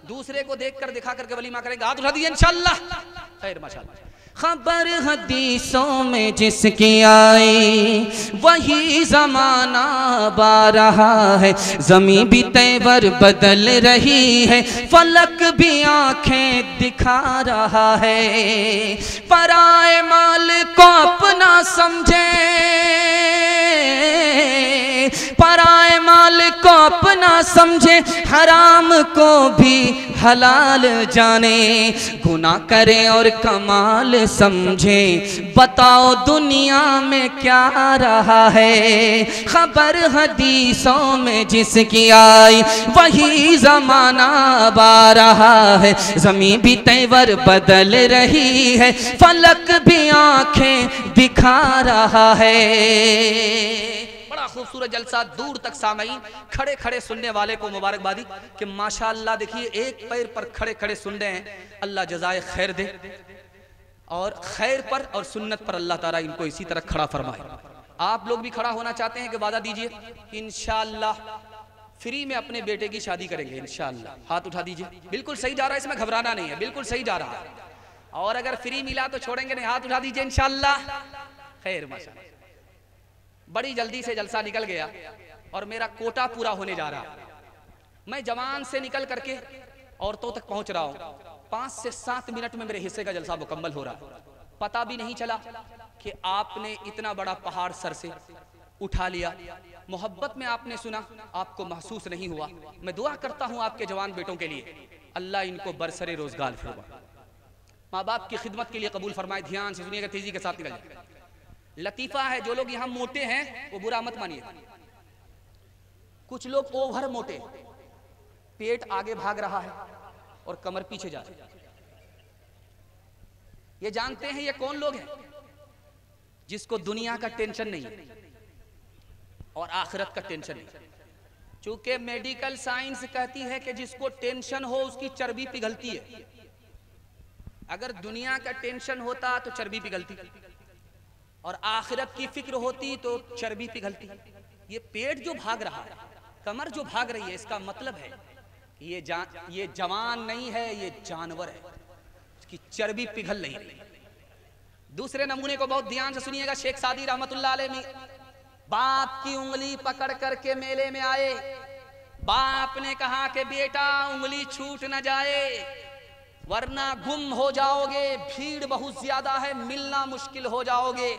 Speaker 3: दूसरे को देखकर दिखा करके वलीमा करेंगे, हाथ उठा दीजिए इंशाअल्लाह। खैर माशाअल्लाह।
Speaker 1: खबर हदीसों में जिसकी आई वही जमाना बा रहा है, जमी भी तेवर बदल रही है, फलक भी आंखें दिखा रहा है। पराए माल को अपना समझे, पराए माल को अपना समझे, हराम को भी हलाल जाने, गुनाह करे और कमाल समझे, बताओ दुनिया में क्या रहा है। खबर हदीसों में जिसकी आई वही जमाना बा रहा है, ज़मीं भी तेवर बदल रही है, फलक भी आंखें दिखा रहा है।
Speaker 3: बड़ा खूबसूरत जलसा, दूर तक सामईन खड़े खड़े सुनने वाले को मुबारकबादी कि माशाअल्लाह देखिए एक पैर पर खड़े खड़े सुन रहे हैं, अल्लाह जज़ाए खैर दे और खैर पर और सुन्नत पर अल्लाह ताला इनको इसी तरह खड़ा फरमाए। आप लोग भी खड़ा होना चाहते हैं कि वादा दीजिए इंशाअल्लाह फ्री में अपने बेटे की शादी करेंगे इंशाअल्लाह, हाथ उठा दीजिए। बिल्कुल सही जा रहा है, इसमें घबराना नहीं है, बिल्कुल सही जा रहा है। और अगर फ्री मिला तो छोड़ेंगे नहीं, हाथ उठा दीजिए इंशाअल्लाह। खैर माशाअल्लाह, बड़ी जल्दी से जलसा निकल गया और मेरा कोटा पूरा होने जा रहा। मैं जवान से निकल करके औरतों तक पहुंच रहा हूं। 5 से 7 मिनट में मेरे हिस्से का जलसा मुकम्मल हो रहा, पता भी नहीं चला कि आपने इतना बड़ा पहाड़ सर से उठा लिया। मोहब्बत में आपने सुना, आपको महसूस नहीं हुआ। मैं दुआ करता हूं आपके जवान बेटों के लिए, अल्लाह इनको बरसरे रोजगार फरमाए, माँ बाप की खिदमत के लिए कबूल फरमाए। ध्यान से सुनिएगा, तेजी के साथ निकल जाए। लतीफा है, जो लोग यहाँ मोटे हैं वो बुरा मत मानिए। कुछ लोग ओवर मोटे, पेट आगे भाग रहा है और कमर पीछे जा रही है। ये जानते हैं ये कौन लोग हैं? जिसको दुनिया का टेंशन नहीं है और आखिरत का टेंशन नहीं। चूंकि मेडिकल साइंस कहती है कि जिसको टेंशन हो उसकी चर्बी पिघलती है। अगर दुनिया का टेंशन होता तो चर्बी पिघलती और आखिरत की फिक्र होती तो चर्बी पिघलती। ये पेट जो भाग रहा है, कमर जो भाग रही है, इसका मतलब है ये जवान नहीं है, ये जानवर है, इसकी चर्बी पिघल नहीं रही। दूसरे नमूने को बहुत ध्यान से सुनिएगा। शेख सादी रहमतुल्लाह अलैह बाप की उंगली पकड़ करके मेले में आए,
Speaker 1: बाप ने कहा कि बेटा उंगली छूट न जाए वरना गुम हो जाओगे, भीड़ बहुत ज्यादा है, मिलना मुश्किल हो जाओगे।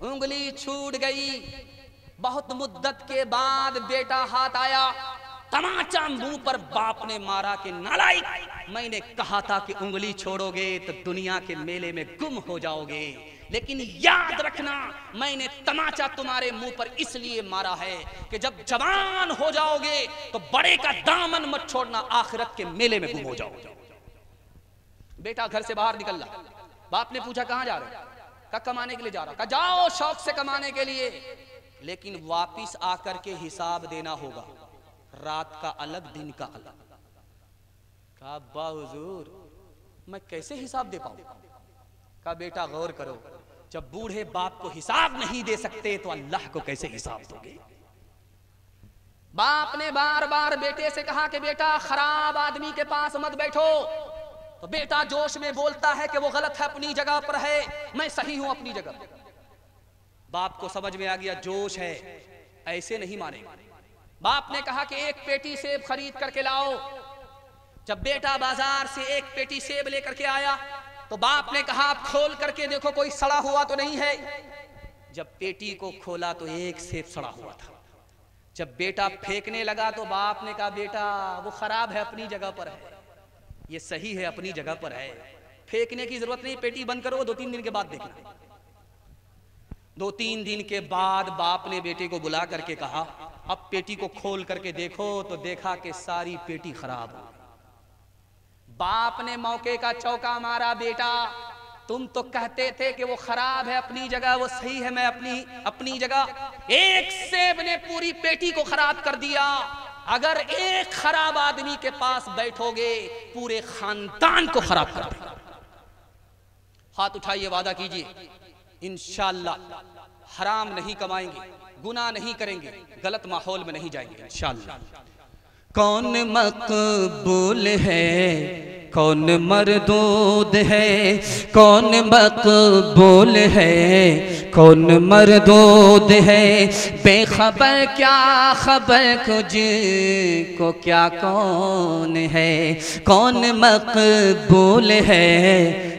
Speaker 1: उंगली छूट गई। बहुत मुद्दत के बाद बेटा हाथ आया, तमाचा मुंह पर बाप ने मारा कि नालायक, मैंने कहा था कि उंगली छोड़ोगे तो दुनिया के मेले में गुम हो जाओगे, लेकिन याद रखना मैंने तमाचा तुम्हारे मुंह पर इसलिए मारा है कि जब जवान हो जाओगे तो बड़े का दामन मत छोड़ना, आखिरत के मेले में गुम हो जाओगे। बेटा घर से बाहर निकल रहा, बाप ने पूछा कहां जा रहे हो? कहा कमाने के लिए जा रहा। कहा जाओ शौक से कमाने के लिए, लेकिन वापिस आकर के हिसाब देना होगा, रात का अलग दिन का अलग। कहा अब्बा हुजूर मैं कैसे हिसाब दे पाऊं? कहा बेटा गौर करो, जब बूढ़े बाप को हिसाब नहीं दे सकते तो अल्लाह को कैसे हिसाब दोगे? बाप ने बार बार बेटे से कहा कि बेटा खराब आदमी के पास मत बैठो, तो बेटा जोश में बोलता है कि वो गलत है, अपनी जगह पर है, मैं सही हूं अपनी जगह। बाप को समझ में आ गया जोश है, ऐसे नहीं मानेगा। बाप ने कहा कि एक पेटी सेब खरीद करके लाओ। जब बेटा बाजार से एक पेटी सेब लेकर के आया तो बाप ने कहा आप खोल करके देखो कोई सड़ा हुआ तो नहीं है। जब पेटी को खोला तो एक सेब सड़ा हुआ था। जब बेटा फेंकने लगा तो बाप ने कहा बेटा वो खराब है, अपनी जगह पर है, ये सही है, अपनी जगह पर है, फेंकने की जरूरत नहीं, पेटी बंद करो, 2-3 दिन के बाद देखना। 2-3 दिन के बाद बाप ने बेटे को बुला करके कहा अब पेटी को खोल करके देखो, तो देखा कि सारी पेटी खराब हो। बाप ने मौके का चौका मारा, बेटा तुम तो कहते थे कि वो खराब है अपनी जगह, वो सही है मैं अपनी जगह। एक सेब ने पूरी पेटी को खराब कर दिया। अगर एक खराब आदमी के पास बैठोगे पूरे खानदान को खराब कर देगा। हाथ उठाइए, वादा कीजिए इंशाअल्लाह हराम नहीं कमाएंगे, गुनाह नहीं करेंगे, गलत माहौल में नहीं जाएंगे इंशाअल्लाह।
Speaker 3: कौन मकबूल है कौन मरदूद है, कौन मकबूल है कौन मरदूद है, बेखबर क्या खबर को क्या कौन है, कौन मकबूल है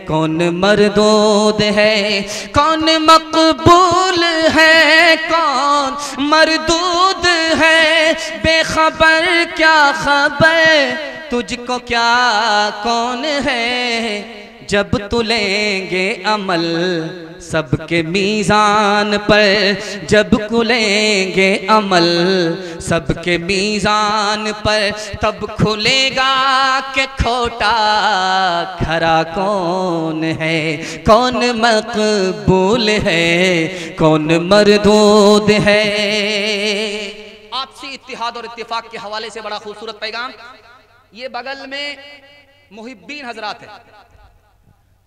Speaker 3: कौन मरदूद है, कौन मकबूल है कौन मरदूद है, बेखबर क्या खबर तुझको क्या कौन है, जब तुलेंगे अमल सबके मीज़ान पर, जब खुलेंगे अमल सबके मीज़ान पर, तब खुलेगा कि खोटा खरा कौन है, कौन मकबूल है कौन मरदूद है।
Speaker 1: आपसी इत्तिहाद और इत्तिफाक के हवाले से बड़ा खूबसूरत पैगाम। ये बगल में मुहिब्बीन हजरात है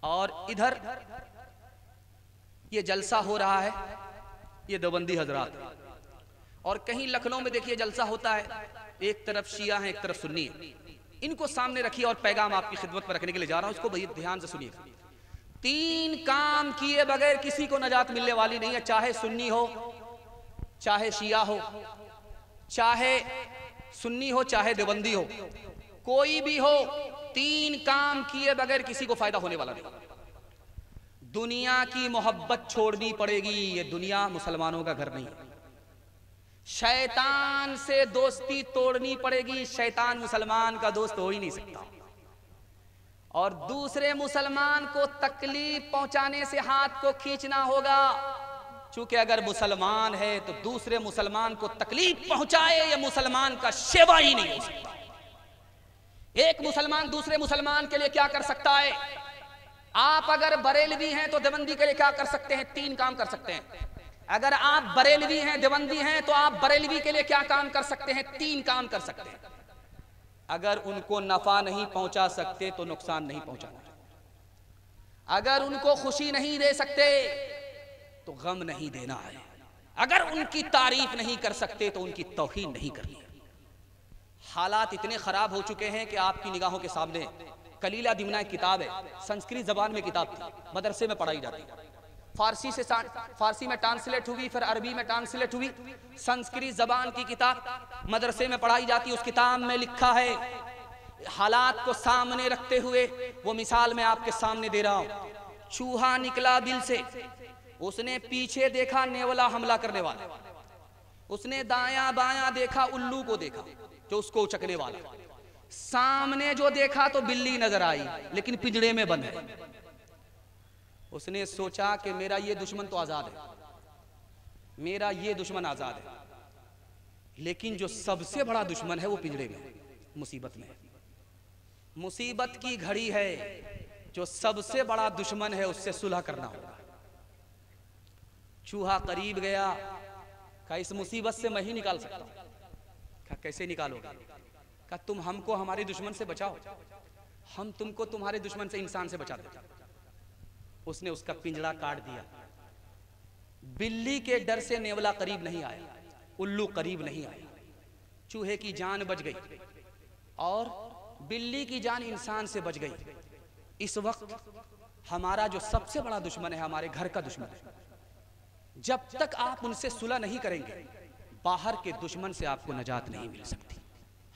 Speaker 1: और इधर ये जलसा हो रहा है, ये देवबंदी हजरात है। और कहीं लखनऊ में देखिए जलसा होता है, एक तरफ शिया है एक तरफ सुन्नी है। इनको सामने रखिए और पैगाम आपकी खिदमत में रखने के लिए जा रहा हूं, इसको भैया ध्यान से सुनिए। 3 काम किए बगैर किसी को नजात मिलने वाली नहीं है, चाहे सुन्नी हो चाहे शिया हो, चाहे सुन्नी हो चाहे देवबंदी हो, कोई भी हो, 3 काम किए बगैर किसी को फायदा होने वाला नहीं। दुनिया की मोहब्बत छोड़नी पड़ेगी, ये दुनिया मुसलमानों का घर नहीं है। शैतान से दोस्ती तोड़नी पड़ेगी, शैतान मुसलमान का दोस्त हो ही नहीं सकता। और दूसरे मुसलमान को तकलीफ पहुंचाने से हाथ को खींचना होगा, चूंकि अगर मुसलमान है तो दूसरे मुसलमान को तकलीफ पहुंचाए ये मुसलमान का सेवा ही नहीं हो सकता। एक मुसलमान दूसरे मुसलमान के लिए क्या कर सकता है? आप अगर बरेलवी हैं तो देवबंदी के लिए क्या कर सकते हैं? 3 काम कर सकते हैं। अगर आप बरेलवी हैं देवबंदी हैं तो आप बरेलवी के लिए क्या काम कर सकते हैं? 3 काम कर सकते हैं। अगर उनको नफा नहीं पहुंचा सकते तो नुकसान नहीं पहुंचाना, अगर उनको खुशी नहीं दे सकते तो गम नहीं देना है, अगर उनकी तारीफ नहीं कर सकते तो उनकी तौहीन नहीं करनी है। हालात इतने खराब हो चुके हैं कि आपकी निगाहों के सामने कलीला दिमना एक किताब है, संस्कृत जबान में किताब थी, मदरसे में पढ़ाई जाती है।
Speaker 3: फारसी में ट्रांसलेट हुई, फिर अरबी में ट्रांसलेट हुई। संस्कृत जबान की किताब मदरसे में पढ़ाई जाती है। उस किताब में लिखा है, हालात को सामने रखते हुए वो मिसाल मैं आपके सामने दे रहा हूं। चूहा निकला बिल से, उसने पीछे देखा नेवला हमला करने वाला, उसने दायां बायां देखा उल्लू को देखा जो उसको उचकने वाला, सामने जो देखा तो बिल्ली नजर आई लेकिन पिंजड़े में बंद है। उसने सोचा कि मेरा ये दुश्मन तो आजाद है, मेरा ये दुश्मन आजाद है, लेकिन जो सबसे बड़ा दुश्मन है वो पिंजड़े में है, मुसीबत में है। मुसीबत की घड़ी है, जो सबसे बड़ा दुश्मन है उससे सुलह करना होगा। चूहा करीब गया, कहा इस मुसीबत से मैं ही निकाल सकता हूं। कहा कैसे निकालोगे? कहा तुम हमको हमारे दुश्मन से बचाओ, हम तुमको तुम्हारे दुश्मन से, इंसान से बचा देते। उसने उसका पिंजड़ा काट दिया। बिल्ली के डर से नेवला करीब नहीं आया, उल्लू करीब नहीं आया, चूहे की जान बच गई और बिल्ली की जान इंसान से बच गई। इस वक्त हमारा जो सबसे बड़ा दुश्मन है हमारे घर का दुश्मन है। जब तक आप उनसे सुलह नहीं करेंगे, बाहर के दुश्मन से आपको नजात नहीं मिल सकती।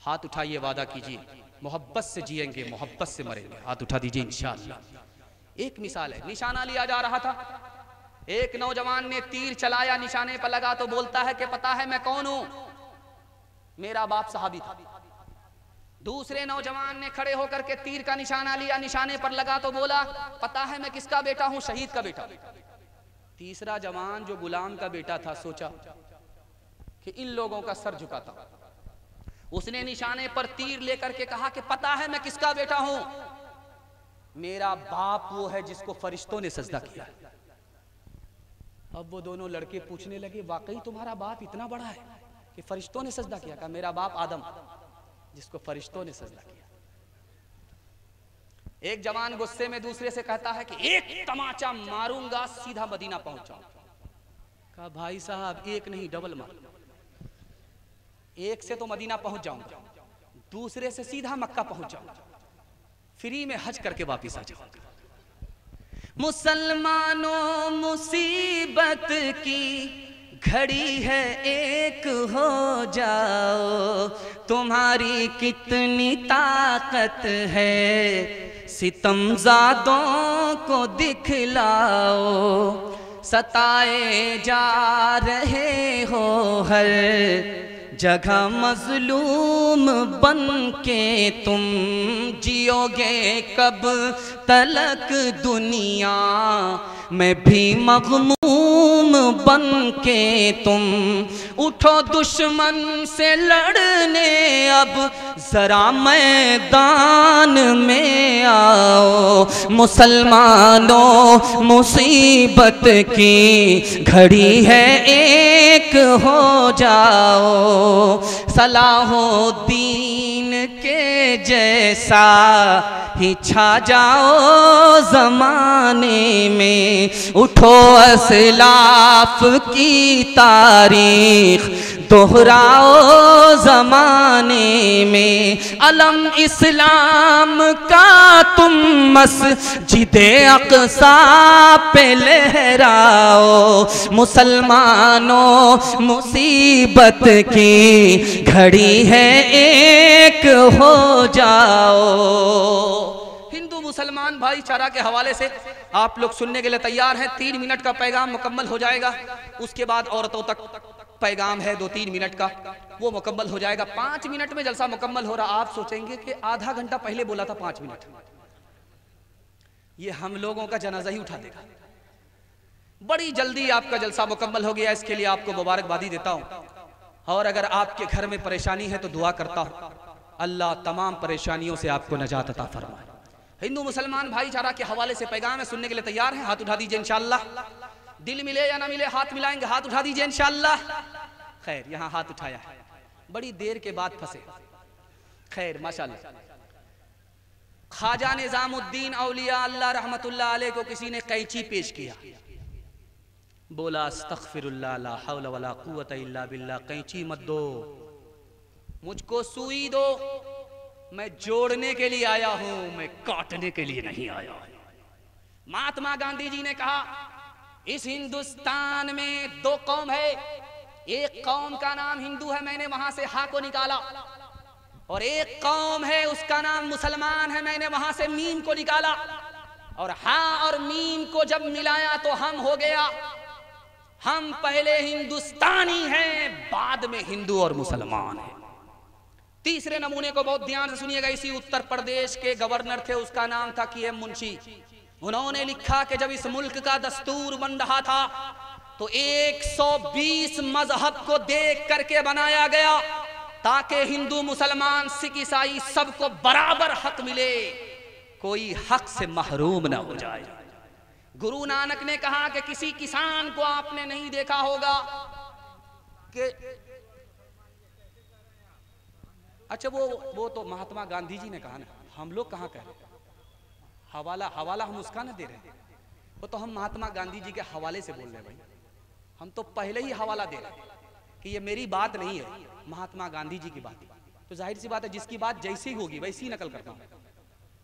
Speaker 3: हाथ उठाइए, वादा कीजिए, मोहब्बत से जिएंगे, मोहब्बत से मरेंगे। हाथ उठा दीजिए इंशाअल्लाह। एक मिसाल है, निशाना लिया जा रहा था, एक नौजवान ने तीर चलाया, निशाने पर लगा तो बोलता है कि पता है मैं कौन हूं, मेरा बाप सहाबी था। दूसरे नौजवान ने खड़े होकर के तीर का निशाना लिया, निशाने पर लगा तो बोला पता है मैं किसका बेटा हूं, शहीद का बेटा। तीसरा जवान जो गुलाम का बेटा था सोचा कि इन लोगों का सर झुकाता। उसने निशाने पर तीर लेकर के कहा कि पता है मैं किसका बेटा हूं, मेरा बाप वो है जिसको फरिश्तों ने सजदा किया। अब वो दोनों लड़के पूछने लगे वाकई तुम्हारा बाप इतना बड़ा है कि फरिश्तों ने सजदा किया? कहा मेरा बाप आदम जिसको फरिश्तों ने सजदा किया। एक जवान गुस्से में दूसरे से कहता है कि एक तमाचा मारूंगा सीधा मदीना पहुंच जाऊं। कहा भाई साहब एक नहीं डबल मार, एक से तो मदीना पहुंच जाऊंगा, दूसरे से सीधा मक्का पहुंच जाऊंगा, फ्री में हज करके वापिस आ जाऊंगा। मुसलमानों मुसीबत की घड़ी है, एक हो जाओ, तुम्हारी कितनी ताकत है, सितमज़ादों को दिखलाओ, सताए जा रहे हो हर जगह मजलूम बन के, तुम जियोगे कब तलक दुनिया में भी मग़मूम बन के, तुम उठो दुश्मन से लड़ने, अब जरा मैदान में आओ। मुसलमानों मुसीबत की घड़ी है, एक हो जाओ, सलाहुद्दीन के जैसा ही छा जाओ ज़माने में, उठो असलाफ की तारीख दोहराओ ज़माने में, अलम इस्लाम का तुम मस्जिदे अक़सा पे लहराओ। मुसलमानों मुसीबत की घड़ी है, एक हो जाओ। हिंदू मुसलमान भाईचारा के हवाले से आप लोग सुनने के लिए तैयार हैं? 3 मिनट का पैगाम मुकम्मल हो जाएगा, उसके बाद औरतों तक पैगाम है 2-3 मिनट का, वो मुकम्मल हो जाएगा। 5 मिनट में जलसा मुकम्मल हो रहा। आप सोचेंगे कि आधा घंटा पहले बोला था 5 मिनट, ये हम लोगों का जनाजा ही उठा देगा। बड़ी जल्दी आपका जलसा मुकम्मल हो गया, इसके लिए आपको मुबारकबादी देता हूं। और अगर आपके घर में परेशानी है तो दुआ करता हूं अल्लाह तमाम परेशानियों से आपको नजात अता फरमाए। हिंदू मुसलमान भाईचारा के हवाले से पैगाम है, सुनने के लिए तैयार हैं? हाथ उठा दीजिए इंशाअल्लाह। दिल मिले या ना मिले हाथ मिलाएंगे, हाथ उठा दीजिए इंशाअल्लाह। खैर यहाँ हाथ उठाया है, बड़ी देर के बाद फंसे। खैर माशाअल्लाह। ख्वाजा निजामुद्दीन औलिया अल्लाह रहमतुल्लाह अलैह को किसी ने कैंची पेश किया, बोला अस्तगफिरुल्लाह ला हौला वला कुव्वता इल्ला बिल्लाह, कैंची मत दो, मुझको सुई दो, मैं जोड़ने के लिए आया हूं, मैं काटने के लिए नहीं आया। महात्मा गांधी जी ने कहा
Speaker 1: इस हिंदुस्तान में दो कौम है, एक कौम का नाम हिंदू है, मैंने वहां से हा को निकाला, और एक कौम है उसका नाम मुसलमान है, मैंने वहां से मीम को निकाला, और हा और मीम को जब मिलाया तो हम हो गया। हम पहले हिंदुस्तानी हैं, बाद में हिंदू और मुसलमान हैं। तीसरे नमूने को बहुत ध्यान से सुनिएगा। इसी उत्तर प्रदेश के गवर्नर थे, उसका नाम था KM मुंशी। उन्होंने लिखा कि जब इस मुल्क का दस्तूर बन रहा था तो 120 मजहब को देख करके बनाया गया ताकि हिंदू मुसलमान सिख ईसाई सबको बराबर हक मिले, कोई हक से महरूम ना हो जाए। गुरु नानक ने कहा कि किसी किसान को आपने नहीं देखा होगा कि अच्छा वो तो महात्मा गांधी जी ने कहा ना, हम लोग कहाँ कह रहे हैं? हवाला हम उसका ना दे रहे हैं, वो तो हम महात्मा गांधी जी के हवाले से बोल रहे हैं भाई। हम तो पहले ही हवाला दे रहे हैं कि ये मेरी बात नहीं है, महात्मा गांधी जी की बात। तो जाहिर सी बात है जिसकी बात जैसी होगी वैसी ही नकल करता हूँ।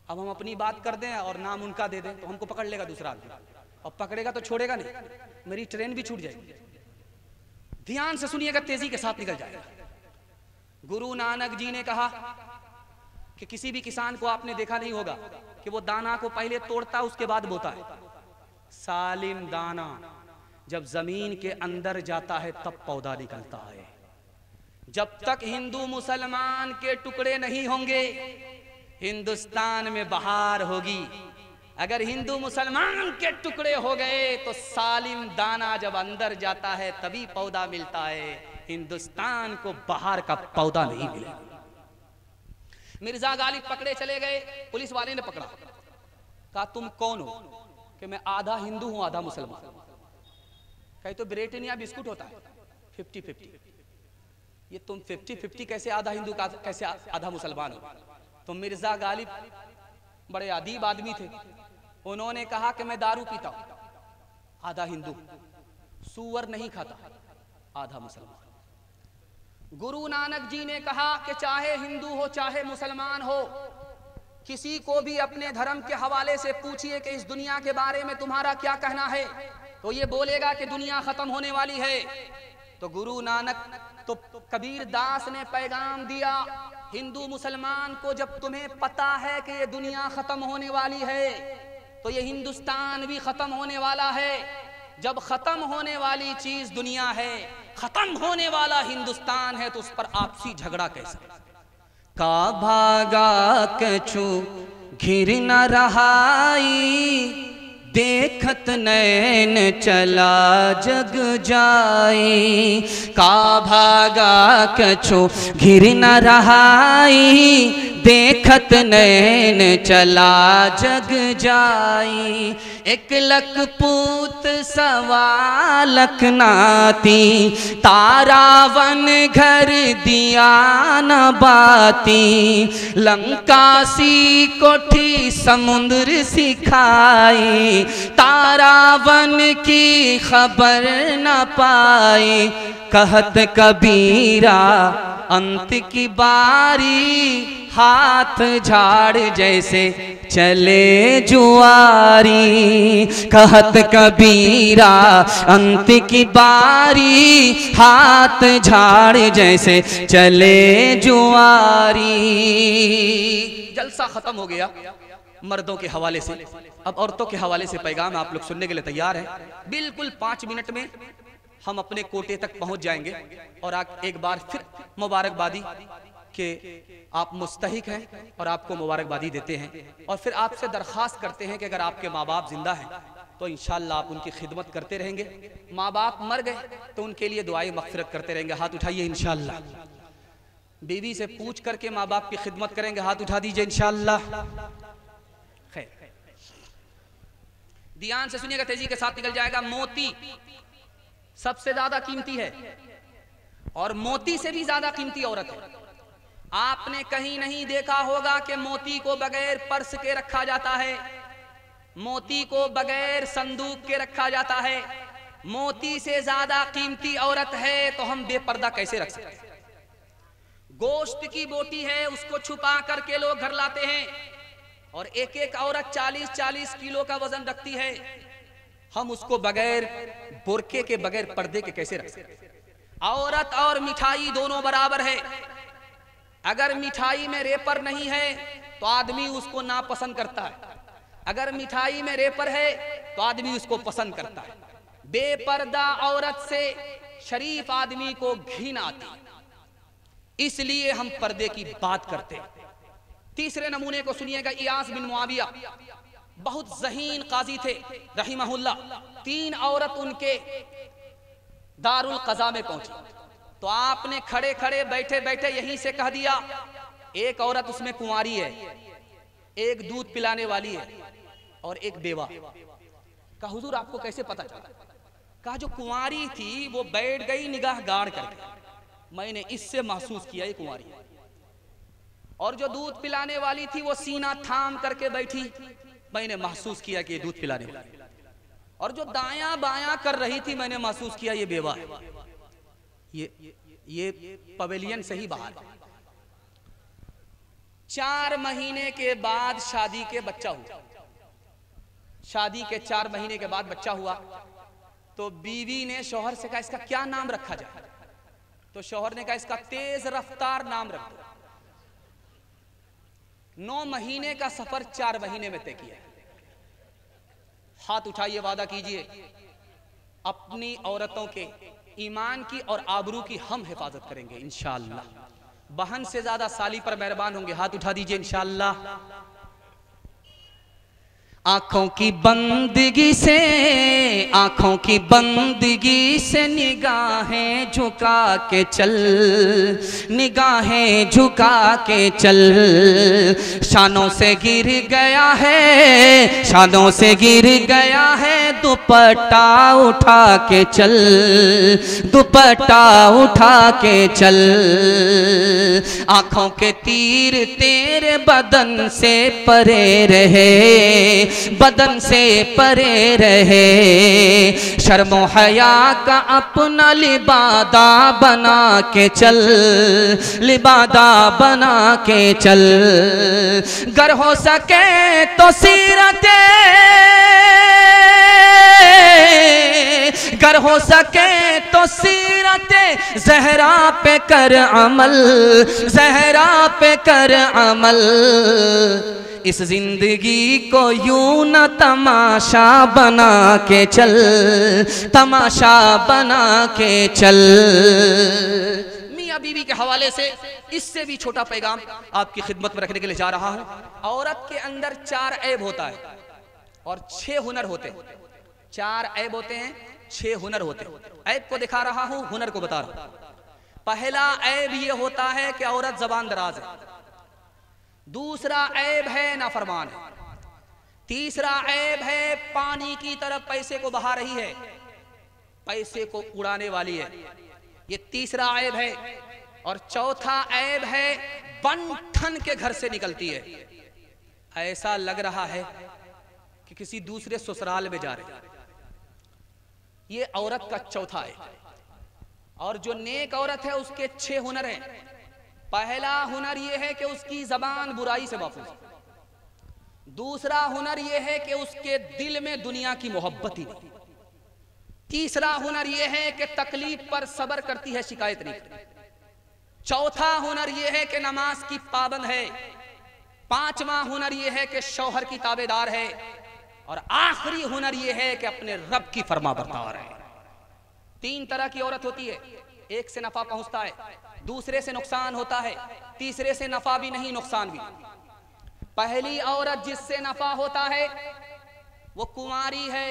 Speaker 1: अब हम अपनी बात कर दें और नाम उनका दे दें तो हमको पकड़ लेगा दूसरा आदमी, और पकड़ेगा तो छोड़ेगा नहीं, मेरी ट्रेन भी छूट जाएगी। ध्यान से सुनिएगा, तेजी के साथ निकल जाएगा। गुरु नानक जी ने कहा कि किसी भी किसान को आपने देखा नहीं होगा कि वो दाना को पहले तोड़ता उसके बाद बोता है। सालिम दाना जब जमीन के अंदर जाता है तब पौधा निकलता है। जब तक हिंदू मुसलमान के टुकड़े नहीं होंगे हिंदुस्तान में बहार होगी। अगर हिंदू मुसलमान के टुकड़े हो गए तो सालिम दाना जब अंदर जाता है तभी पौधा मिलता है। हिंदुस्तान को बाहर का पौधा नहीं मिलेगा। मिर्जा गालिब पकड़े चले गए, पुलिस वाले ने पकड़ा, कहा तुम कौन हो? कि मैं आधा हिंदू हूं आधा मुसलमान। कहे तो ब्रिटानिया बिस्कुट होता है 50-50, ये तुम 50-50 कैसे आधा हिंदू का कैसे आधा मुसलमान हो? तो मिर्जा गालिब बड़े अदीब आदमी थे, उन्होंने कहा कि मैं दारू पीता हूं आधा हिंदू, सूअर नहीं खाता आधा मुसलमान। गुरु नानक जी ने कहा कि चाहे हिंदू हो चाहे मुसलमान हो, किसी को भी अपने धर्म के हवाले से पूछिए कि इस दुनिया के बारे में तुम्हारा क्या कहना है, तो ये बोलेगा कि दुनिया खत्म होने वाली है। तो गुरु नानक तो कबीर दास ने पैगाम दिया, हिंदू मुसलमान को जब तुम्हें पता है कि ये दुनिया खत्म होने वाली है तो ये हिंदुस्तान भी खत्म होने वाला है। जब खत्म होने वाली चीज दुनिया है, खत्म होने वाला हिंदुस्तान है, तो उस पर आपसी झगड़ा कैसे?
Speaker 3: का भागा कछु घिर न रहाई, देखत नैन चला जग जाई। का भागा कछु घिर न रहाई, देखत नैन चला जग जाई। एक लख पूत सवा लख नाती, तारावन घर दिया न बाती। लंका सी कोठी समुद्र सिखाई, तारावन की खबर न पाई। कहत कबीरा अंत की बारी, हाथ झाड़ जैसे चले जुआरी। कहत कबीरा अंत की बारी, हाथ झाड़ जैसे चले जुआरी।
Speaker 1: जलसा खत्म हो गया मर्दों के हवाले से। अब औरतों के हवाले से पैगाम आप लोग सुनने के लिए तैयार हैं? बिल्कुल 5 मिनट में हम अपने कोटे तक पहुंच जाएंगे और एक बार फिर मुबारकबादी कि आप मुस्तहिक हैं और आपको मुबारकबादी देते हैं, और फिर आपसे दरख्वास्त करते हैं कि अगर आपके माँ बाप जिंदा हैं तो इंशाअल्लाह आप उनकी खिदमत करते रहेंगे। माँ बाप मर गए तो उनके लिए दुआएं मग़फ़िरत करते रहेंगे। हाथ उठाइए इंशाअल्लाह। बीवी से पूछ करके माँ बाप की खिदमत करेंगे, हाथ उठा दीजिए इंशाअल्लाह। खैर, ध्यान से सुनिएगा, तेजी के साथ निकल जाएगा। मोती सबसे ज्यादा कीमती है और मोती से भी ज्यादा कीमती औरत है। आपने कहीं नहीं देखा होगा कि मोती को बगैर पर्स के रखा जाता है, मोती को बगैर संदूक के रखा जाता है। मोती से ज्यादा कीमती औरत है तो हम बेपर्दा कैसे रख सकते हैं? गोश्त की बोटी है, उसको छुपा करके लोग घर लाते हैं और एक एक औरत 40-40 किलो का वजन रखती है। हम उसको बगैर बुरके के, बगैर पर्दे के कैसे रख सकते? औरत और मिठाई दोनों बराबर है। अगर मिठाई में रेपर नहीं है तो आदमी उसको नापसंद करता है, अगर मिठाई में रेपर है तो आदमी उसको पसंद करता है। बेपर्दा औरत से शरीफ आदमी को घिन आती, इसलिए हम पर्दे की बात करते हैं। तीसरे नमूने को सुनिएगा। इयास बिन मुआविया बहुत ज़हीन काजी थे रहिमहुल्लाह। 3 औरत उनके दारुल क़ज़ा में पहुंची तो आपने खड़े खड़े बैठे बैठे यहीं से कह दिया, एक औरत उसमें कुंवारी है, एक दूध पिलाने वाली है और एक बेवा। कहा हुजूर आपको कैसे पता चला? कहा जो कुंवारी थी वो बैठ गई निगाह गाड़ करके, मैंने इससे महसूस किया ये कुंवारी है। और जो दूध पिलाने वाली थी वो सीना थाम करके बैठी, मैंने महसूस किया कि ये दूध पिलाने वाली। और जो दायां बायां कर रही थी मैंने महसूस किया ये बेवा है। ये पवेलियन से ही बाहर। 4 महीने के बाद शादी के बच्चा हुआ। शादी के 4 महीने के बाद बच्चा हुआ तो बीवी ने शौहर से कहा इसका क्या नाम रखा जाए? तो शौहर ने कहा इसका तेज रफ्तार नाम रख दो। 9 महीने का सफर 4 महीने में तय किया। हाथ उठाइए, वादा कीजिए अपनी औरतों के ईमान की और आबरू की हम हिफाजत करेंगे इंशाअल्लाह। बहन से ज्यादा साली पर मेहरबान होंगे, हाथ उठा दीजिए इंशाअल्लाह। आंखों की बंदगी से, आंखों की बंदगी से निगाहें झुका के चल, निगाहें झुका के चल। शानों से गिर गया है, शानों से गिर गया है, दुपट्टा उठा के चल, दुपट्टा उठा के चल। आंखों के तीर तेरे बदन से परे रहे, बदन से परे रहे। शर्मो हया का अपना लिबादा बना के चल, लिबादा बना के चल। गर हो सके तो सीरते, गर हो सके तो सीरते ज़हरा पे कर अमल, ज़हरा पे कर अमल। इस जिंदगी को यूं न तमाशा बना के चल, तमाशा बना के चल। मियां बीवी के हवाले से इससे भी छोटा पैगाम आपकी खिदमत में रखने के लिए जा रहा हूं। औरत के अंदर 4 ऐब होता है और 6 हुनर होते हैं। 4 ऐब होते हैं, 6 हुनर होते हैं। ऐब को दिखा रहा हूं, हुनर को बता रहा हूं। पहला ऐब ये होता है कि औरत जबान दराज है। दूसरा ऐब है नाफरमान है। तीसरा ऐब है पानी की तरफ पैसे को बहा रही है, पैसे को उड़ाने वाली है, ये तीसरा ऐब है। और चौथा ऐब है बंठन के घर से निकलती है, ऐसा लग रहा है कि किसी दूसरे ससुराल में जा रहे। ये औरत का चौथा है। और जो नेक औरत है उसके 6 हुनर हैं। पहला हुनर यह है कि उसकी जबान बुराई से महफूज है। दूसरा हुनर यह है कि उसके दिल में दुनिया की मोहब्बत ही नहीं। तीसरा हुनर यह है कि तकलीफ पर सब्र करती है, शिकायत नहीं करती। चौथा हुनर यह है कि नमाज की पाबंद है। 5वां हुनर यह है कि शौहर की ताबेदार है। और आखिरी हुनर यह है कि अपने रब की फरमाबरदार है। 3 तरह की औरत होती है। एक से नफा पहुंचता है, दूसरे से नुकसान होता है, तीसरे से नफा भी नहीं नुकसान भी। पहली औरत जिससे नफा होता है वो कुंवारी है।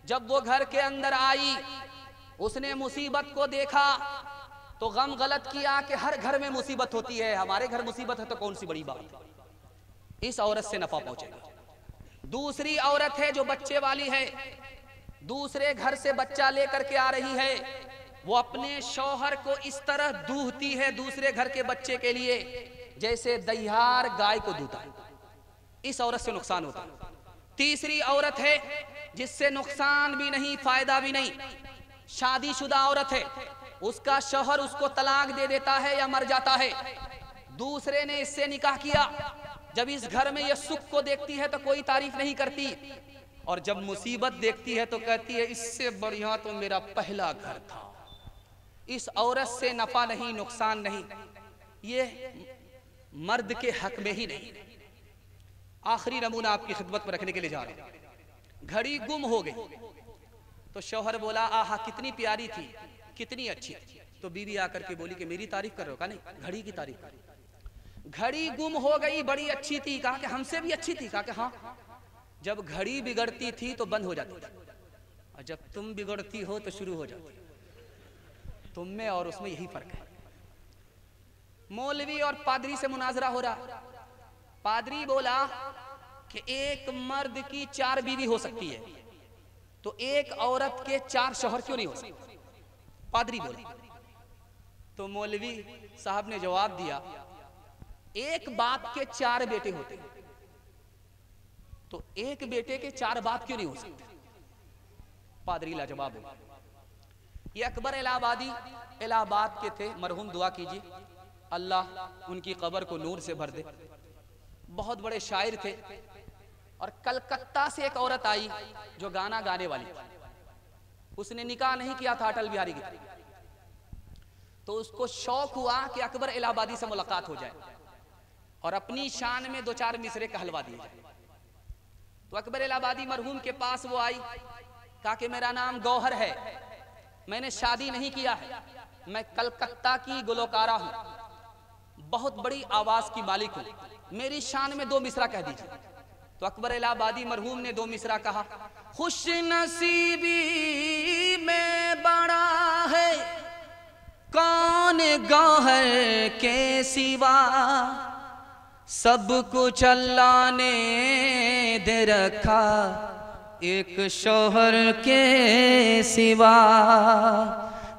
Speaker 1: जब वो घर के अंदर आई, उसने मुसीबत को देखा तो गम गलत किया कि हर घर में मुसीबत होती है, हमारे घर मुसीबत है तो कौन सी बड़ी बात है। इस औरत से नफा पहुंचेगा। दूसरी औरत है जो बच्चे वाली है, दूसरे घर से बच्चा लेकर के आ रही है। वो अपने शौहर को इस तरह दूहती है दूसरे घर के बच्चे के लिए जैसे दहियार गाय को दूता है। इस औरत से नुकसान होता है। तीसरी औरत है जिससे नुकसान भी नहीं, फायदा भी नहीं। शादीशुदा औरत है, उसका शौहर उसको तलाक दे देता है या मर जाता है, दूसरे ने इससे निकाह किया। जब इस घर में ये सुख को देखती है तो कोई तारीफ नहीं करती, और जब मुसीबत देखती है तो कहती है इससे बढ़िया तो मेरा पहला घर था, इस औरत से नफा नहीं नुकसान नहीं, ये मर्द के हक में ही नहीं। आखिरी नमूना आपकी खिदमत में रखने के लिए जा रहे हैं। घड़ी गुम हो गई तो शौहर बोला आहा कितनी प्यारी थी, कितनी अच्छी। तो बीवी आकर के बोली कि मेरी तारीफ कर रहे हो? कहा नहीं, घड़ी की तारीफ कर। घड़ी गुम हो गई, बड़ी अच्छी थी। कहा कि हमसे भी अच्छी थी। कहा कि हाँ, जब घड़ी बिगड़ती थी तो बंद हो जाती थी, और जब तुम बिगड़ती हो तो शुरू हो जाती। तुम में और उसमें यही फर्क है। मौलवी और पादरी से मुनाजरा हो रहा। पादरी बोला कि एक मर्द की 4 बीवी हो सकती है, तो एक औरत के 4 शौहर क्यों नहीं हो सकते? पादरी बोला। तो मौलवी साहब ने जवाब दिया एक बाप के 4 बेटे होते हैं, तो एक बेटे के 4 बाप क्यों नहीं हो सकते? पादरी लाजवाब है। ये अकबर इलाहाबादी इलाहाबाद के थे, मरहूम, दुआ कीजिए अल्लाह उनकी कब्र को नूर से भर दे। बहुत बड़े शायर थे। और कलकत्ता से एक औरत आई जो गाना गाने वाली, उसने निकाह नहीं किया था अटल बिहारी की, तो उसको शौक हुआ कि अकबर इलाहाबादी से मुलाकात हो जाए और अपनी शान में 2-4 मिसरे कहलवा दिए जाए। तो अकबर इलाहाबादी मरहूम के पास वो आई, कहा कि मेरा नाम गौहर है, मैंने शादी नहीं किया है, मैं कलकत्ता की गुलकारा हूं, बहुत बड़ी आवाज की मालिक हूं, मेरी शान में 2 मिसरा कह दीजिए। तो अकबर इलाहाबादी मरहूम ने 2 मिसरा कहा। खुश नसीबी में बड़ा है कौन गौहर के सिवा, सब कुछ अल्लाह ने दे रखा एक शौहर के सिवा,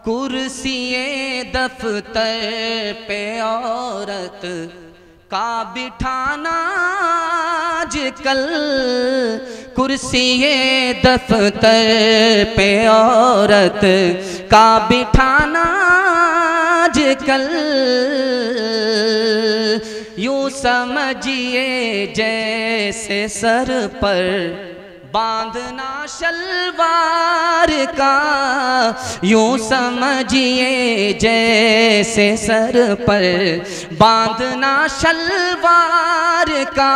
Speaker 1: कुर्सिए दफ्तर पे औरत का बिठाना आजकल, कुर्सिए दफ्तर पे औरत का बिठाना आजकल, यूं समझिए जैसे सर पर बांधना शलवार का, यूं समझिए जैसे सर पर बांधना शलवार का,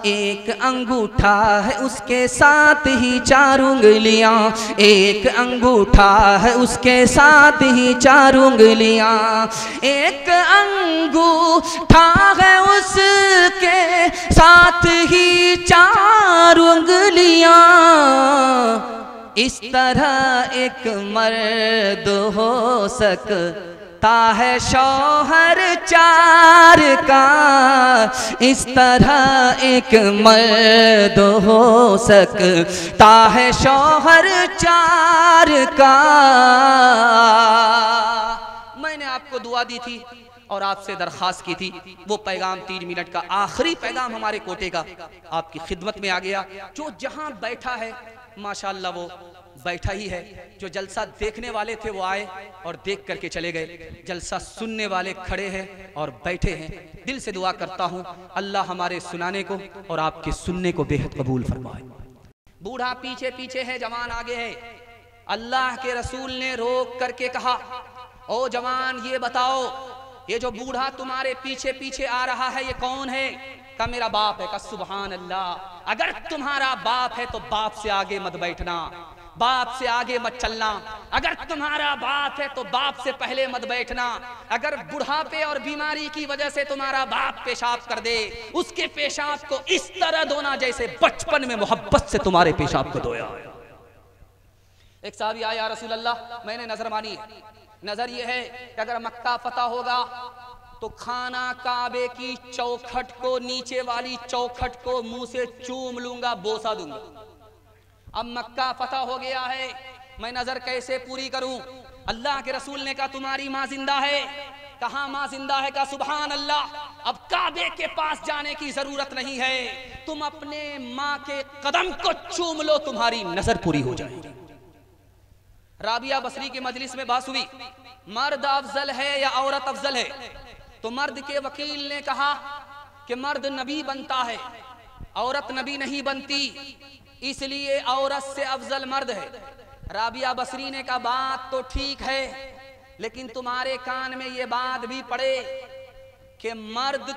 Speaker 1: एक अंगूठा है उसके साथ ही 4 उंगलियां, एक अंगूठा है उसके साथ ही 4 उंगलियां, एक अंगूठा है उसके साथ ही 4 उंगलियां, इस तरह एक मर्द हो सकता है शौहर 4 का, इस तरह एक मर्द हो सकता है शौहर 4 का। मैंने आपको दुआ दी थी और आपसे दरखास्त की थी, वो पैगाम 3 मिनट का आखिरी पैगाम हमारे कोटे का आपकी खिदमत में आ गया। जो जहां बैठा है माशाअल्लाह वो बैठा ही है, जो जलसा देखने वाले थे वो आए और देख करके चले गए, जलसा सुनने वाले खड़े हैं और बैठे हैं। दिल से दुआ करता हूँ अल्लाह हमारे सुनाने को और आपके सुनने को बेहद कबूल फरमाए। बूढ़ा पीछे पीछे है, जवान आगे है। अल्लाह के रसूल ने रोक करके कहा, ओ जवान ये बताओ ये जो बूढ़ा तुम्हारे पीछे पीछे आ रहा है ये कौन है? का मेरा बाप है। का सुभान अल्लाह। अगर तुम्हारा बाप है तो बाप से आगे मत बैठना, बाप से आगे मत चलना। अगर तुम्हारा बाप है तो बाप से पहले मत बैठना। अगर बुढ़ापे और बीमारी की वजह से तुम्हारा बाप पेशाब कर दे, उसके पेशाब को इस तरह धोना जैसे बचपन में मोहब्बत से तुम्हारे पेशाब को धोया। एक साहबी आया, रसूल अल्लाह मैंने नजर मानी, नजर ये है कि अगर मक्का फतह होगा तो खाना काबे की चौखट को, नीचे वाली चौखट को मुंह से चूम लूंगा, बोसा दूंगा। अब मक्का फतह हो गया है, मैं नजर कैसे पूरी करूं? अल्लाह के रसूल ने कहा तुम्हारी माँ जिंदा है। कहा माँ जिंदा है? का सुभान अल्लाह। अब काबे के पास जाने की जरूरत नहीं है, तुम अपने माँ के कदम को चूम लो, तुम्हारी नजर पूरी हो जाएगी। राबिया बसरी की मजलिस में बात हुई, मर्द अफजल है या औरत अफजल है? तो मर्द के वकील ने कहा कि मर्द नबी बनता है,
Speaker 3: औरत नबी नहीं बनती, इसलिए औरत से अफजल मर्द है। राबिया बसरी ने कहा बात तो ठीक है, लेकिन तुम्हारे कान में ये बात भी पड़े कि मर्द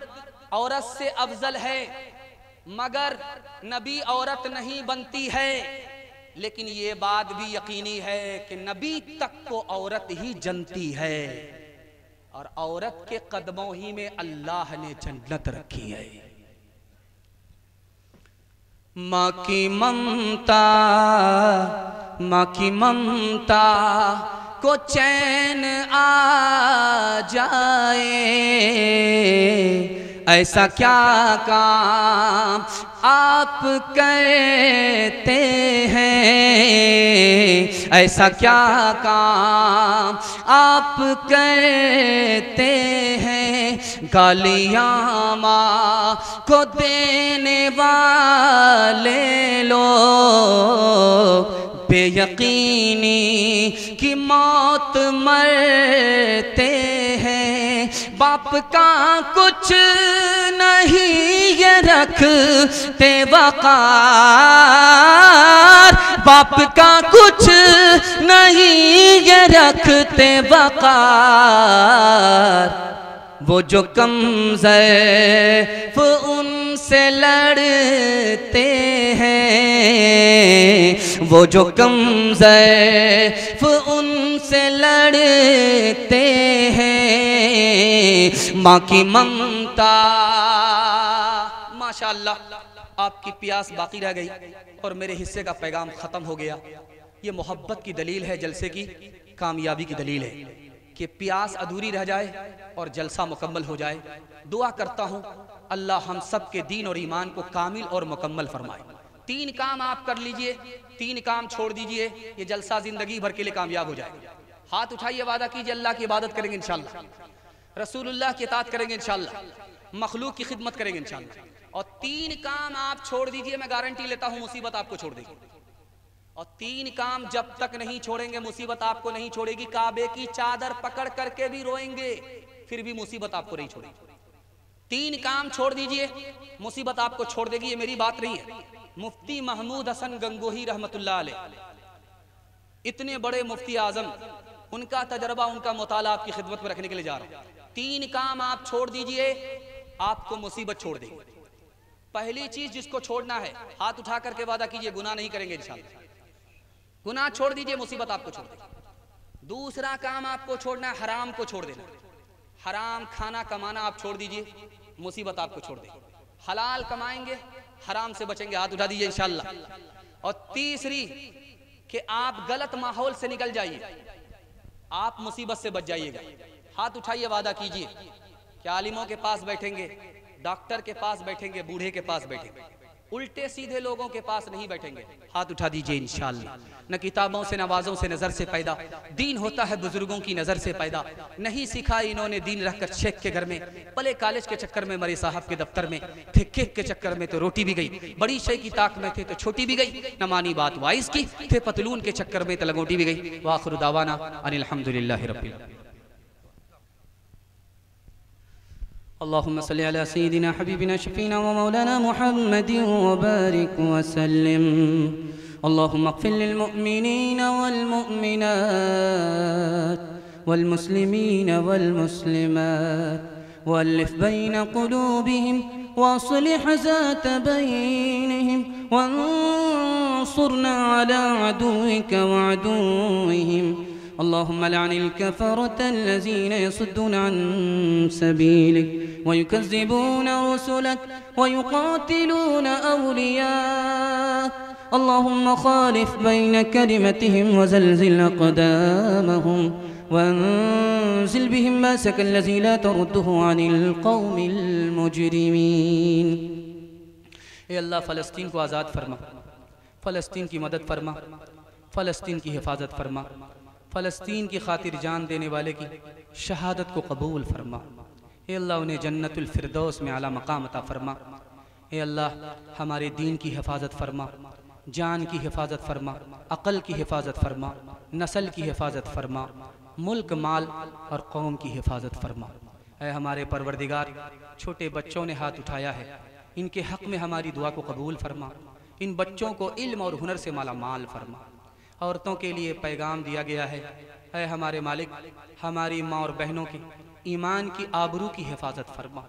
Speaker 3: औरत से अफजल है, मगर नबी औरत नहीं बनती है। लेकिन ये बात भी यकीनी है कि नबी तक को औरत ही जनती है, और औरत के कदमों ही में अल्लाह ने जन्नत रखी है।
Speaker 1: माँ की ममता, माँ की ममता को चैन आ जाए, ऐसा क्या काम आप करते हैं, ऐसा क्या काम आप करते हैं, गालियाँ माँ को देने वाले लोग बेयकीनी की मौत मरते हैं। बाप का कुछ नहीं ये रखते वकार, बाप का कुछ नहीं ये रखते वकार। वो जो कमज़ैफ़ उनसे लड़ते हैं, वो जो कमज़ैफ़ उनसे लड़ते हैं। माँ की ममता, माशाअल्लाह आपकी प्यास बाकी रह गई और मेरे हिस्से का पैगाम ख़त्म हो गया। ये मोहब्बत की दलील है, जलसे की कामयाबी की दलील है कि प्यास अधूरी रह जाए और जलसा मुकम्मल हो जाए। दुआ करता हूँ अल्लाह हम सब के दीन और ईमान को कामिल और मुकम्मल फरमाए। 3 काम आप कर लीजिए, 3 काम छोड़ दीजिए, ये जलसा जिंदगी भर के लिए कामयाब हो जाए। हाथ उठाइए, वादा कीजिए अल्लाह की इबादत करेंगे इंशाअल्लाह, रसूलुल्लाह की इताअत करेंगे इंशाअल्लाह, मखलूक की खिदमत करेंगे इंशाअल्लाह। और 3 काम आप छोड़ दीजिए, मैं गारंटी लेता हूँ मुसीबत आपको छोड़ देगी। और 3 काम जब तक नहीं छोड़ेंगे मुसीबत आपको नहीं छोड़ेगी। काबे की चादर पकड़ करके भी रोएंगे, फिर भी मुसीबत आपको नहीं छोड़ेगी। 3 काम छोड़ दीजिए, मुसीबत आपको छोड़ देगी। ये मेरी बात नहीं है, मुफ्ती महमूद हसन गंगोही रहमतुल्लाह अलैह, इतने बड़े मुफ्ती आजम, उनका तजर्बा, उनका मुताला आपकी खिदमत में रखने के लिए जा रहा हूं। 3 काम आप छोड़ दीजिए, आपको मुसीबत छोड़ देगी। पहली चीज जिसको छोड़ना है, हाथ उठा करके वादा कीजिए गुनाह नहीं करेंगे इंशाअल्लाह। गुनाह छोड़ दीजिए, मुसीबत आपको छोड़ देगी। दूसरा काम आपको छोड़ना है, हराम को छोड़ देना। हराम खाना कमाना आप छोड़ दीजिए, मुसीबत आपको छोड़ देगी। हलाल कमाएंगे, हराम से बचेंगे, हाथ उठा दीजिए इंशाअल्लाह। और तीसरी कि आप गलत माहौल से निकल जाइए, आप मुसीबत से बच जाइएगा। हाथ उठाइए, वादा कीजिए कि आलिमों के पास बैठेंगे, डॉक्टर के पास बैठेंगे, बूढ़े के पास बैठेंगे, उल्टे सीधे लोगों के पास नहीं बैठेंगे। हाथ उठा दीजिए इंशाअल्लाह। न किताबों से, नवाजों से, नजर से पैदा दीन होता है, बुजुर्गों की नजर से पैदा। नहीं सीखा इन्होंने दीन रखकर शेख के घर में, पले कॉलेज के चक्कर में मरे साहब के दफ्तर में थे, केक के चक्कर में तो रोटी भी गई, बड़ी शे की ताक में थे तो छोटी भी गई, न मानी बात वाइस की, थे पतलून के चक्कर में तो लगोटी भी गई। वाखिर दावाना अनिल हम्दुलिल्लाहि रब्बिल आलमीन। अल्लाहुम्मा सल्ली अला सय्यिदिना हबीबिना शफीना व मौलाना मुहम्मदिन व बारिक व सल्लिम। अल्लाहुम्मा अग़फ़िर लिल मुअमिनीना वल मुअमिनात वल मुस्लिमीना वल मुस्लिमात वअल्लिफ़ बैन क़ुलूबिहिम वअस्लिह ज़ात बैनिहिम वंसुरना अला अदुव्विका व अदुव्विहिम। अल्लाहुम्मा लअनिल कफ़रता अल्लज़ीना यसुद्दूना अन सबीलिक व युकज़्ज़िबूना रुसुलक व युक़ातिलूना औलियाक। अल्लाहुम्मा ख़ालिफ़ बैन कलिमतिहिम व ज़ल्ज़िल अक़दामहुम वअंज़िल बिहिम बासक अल्लज़ी ला तरुद्दुहु अनिल क़ौमिल मुजरिमीन। ए अल्लाह, फ़लस्तीन को आज़ाद फरमा, फ़लस्तीन की मदद फरमा, फ़लस्तीन की हिफाजत फरमा, फ़लस्तीन की खातिर जान देने वाले की शहादत को कबूल फरमा। ए अल्लाह, उन्हें जन्नतुल फिरदौस में आला मकाम अता फरमा। ए अल्लाह, हमारे दीन की हिफाजत फरमा, जान की हिफाजत फरमा, अक़ल की हिफाजत फरमा, नस्ल की हिफाजत फरमा, मुल्क, माल और कौम की हिफाजत फरमा। ए हमारे परवरदिगार, छोटे बच्चों ने हाथ उठाया है,
Speaker 4: इनके हक़ में हमारी दुआ को कबूल फरमा। इन बच्चों को इल्म और हुनर से माला माल फरमा। औरतों के लिए पैगाम दिया गया है, ऐ हमारे मालिक, हमारी माँ और बहनों की ईमान की आबरू की हिफाजत फरमा।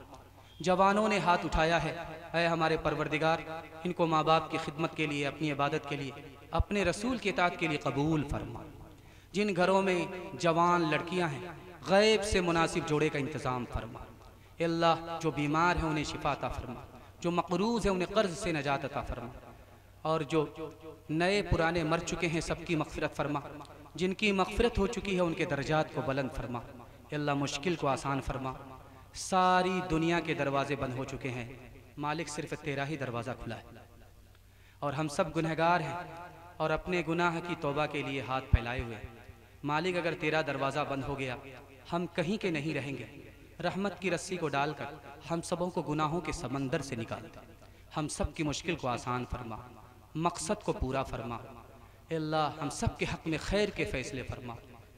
Speaker 4: जवानों ने हाथ उठाया है, ऐ हमारे परवरदिगार, इनको माँ बाप की खिदमत के लिए, अपनी इबादत के लिए, अपने रसूल के इताअत के लिए कबूल फरमा। जिन घरों में जवान लड़कियां हैं, गैब से मुनासिब जोड़े का इंतज़ाम फरमा। अल्लाह, जो बीमार हैं उन्हें शिफा अता फरमा, जो मकरूज़ हैं उन्हें कर्ज से नजात अता फरमा, और जो नए पुराने मर चुके हैं सबकी मग़फ़िरत फरमा। जिनकी मग़फ़िरत हो चुकी है उनके दर्जात को बुलंद फरमा। अल्लाह, मुश्किल को आसान फरमा। सारी दुनिया के दरवाजे बंद हो चुके हैं, मालिक सिर्फ तेरा ही दरवाज़ा खुला है, और हम सब गुनहगार हैं और अपने गुनाह की तौबा के लिए हाथ फैलाए हुए हैं। मालिक, अगर तेरा दरवाज़ा बंद हो गया, हम कहीं के नहीं रहेंगे। रहमत की रस्सी को डालकर हम सबों को गुनाहों के समंदर से निकाल दे। हम सब की मुश्किल को आसान फरमा, मकसद को पूरा फरमा। अल्लाह, हम सब के हक़ में खैर के फ़ैसले फरमा,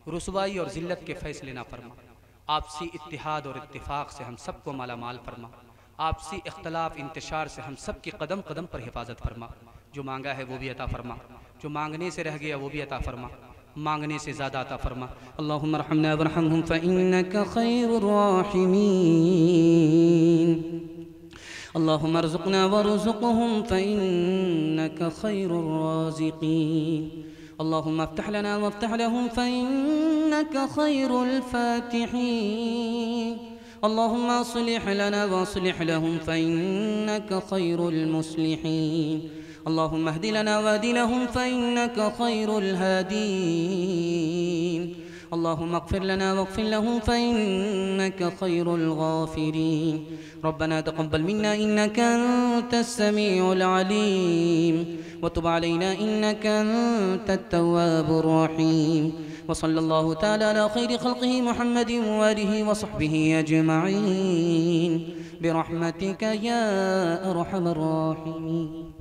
Speaker 4: रुसवाई और ज़िल्लत के फ़ैसले ना फरमा। आपसी इत्तिहाद और इत्तिफ़ाक़ से हम सब को माला माल फरमा। आपसी इख्तलाफ इंतशार से हम सब की कदम कदम पर हिफाजत फरमा। जो मांगा है वो भी अता फरमा, जो मांगने से रह गया वो भी अता फरमा, मांगने से ज़्यादा अता फरमा। अल्लाहुम्मा रहमना वरहमहुम फ़इन्नका खैरुर राहिमीन। अल्लाहुम्मा अर्ज़ुक़ना वरज़ुक़हुम फ़इन्नका खैरुर राज़िक़ीन। अल्लाहुम्मा अफ़्तह लना वफ़्तह लहुम फ़इन्नका खैरुल फ़ातिहीन। अल्लाहुम्मा अस्लिह लना वअस्लिह लहुम फ़इन्नका खैरुल मुस्लिहीन। अल्लाहुम्मा अहदि लना वहदि लहुम फ़इन्नका खैरुल हादीन। अल्लाहुम्मा अग़फ़िर लना वग़फ़िर लहुम फ़इन्नका खैरुल गाफ़िरीन। रब्बना तक़ब्बल मिन्ना इन्नका अंतस समीउल अलीम व तुब अलैना इन्नका अंतत तव्वाबुर रहीम। व सल्लल्लाहु तआला अला खैरि ख़ल्क़िही मुहम्मदिन व आलिहि व सहबिही अजमईन बिरहमतिका या अरहमर राहिमीन।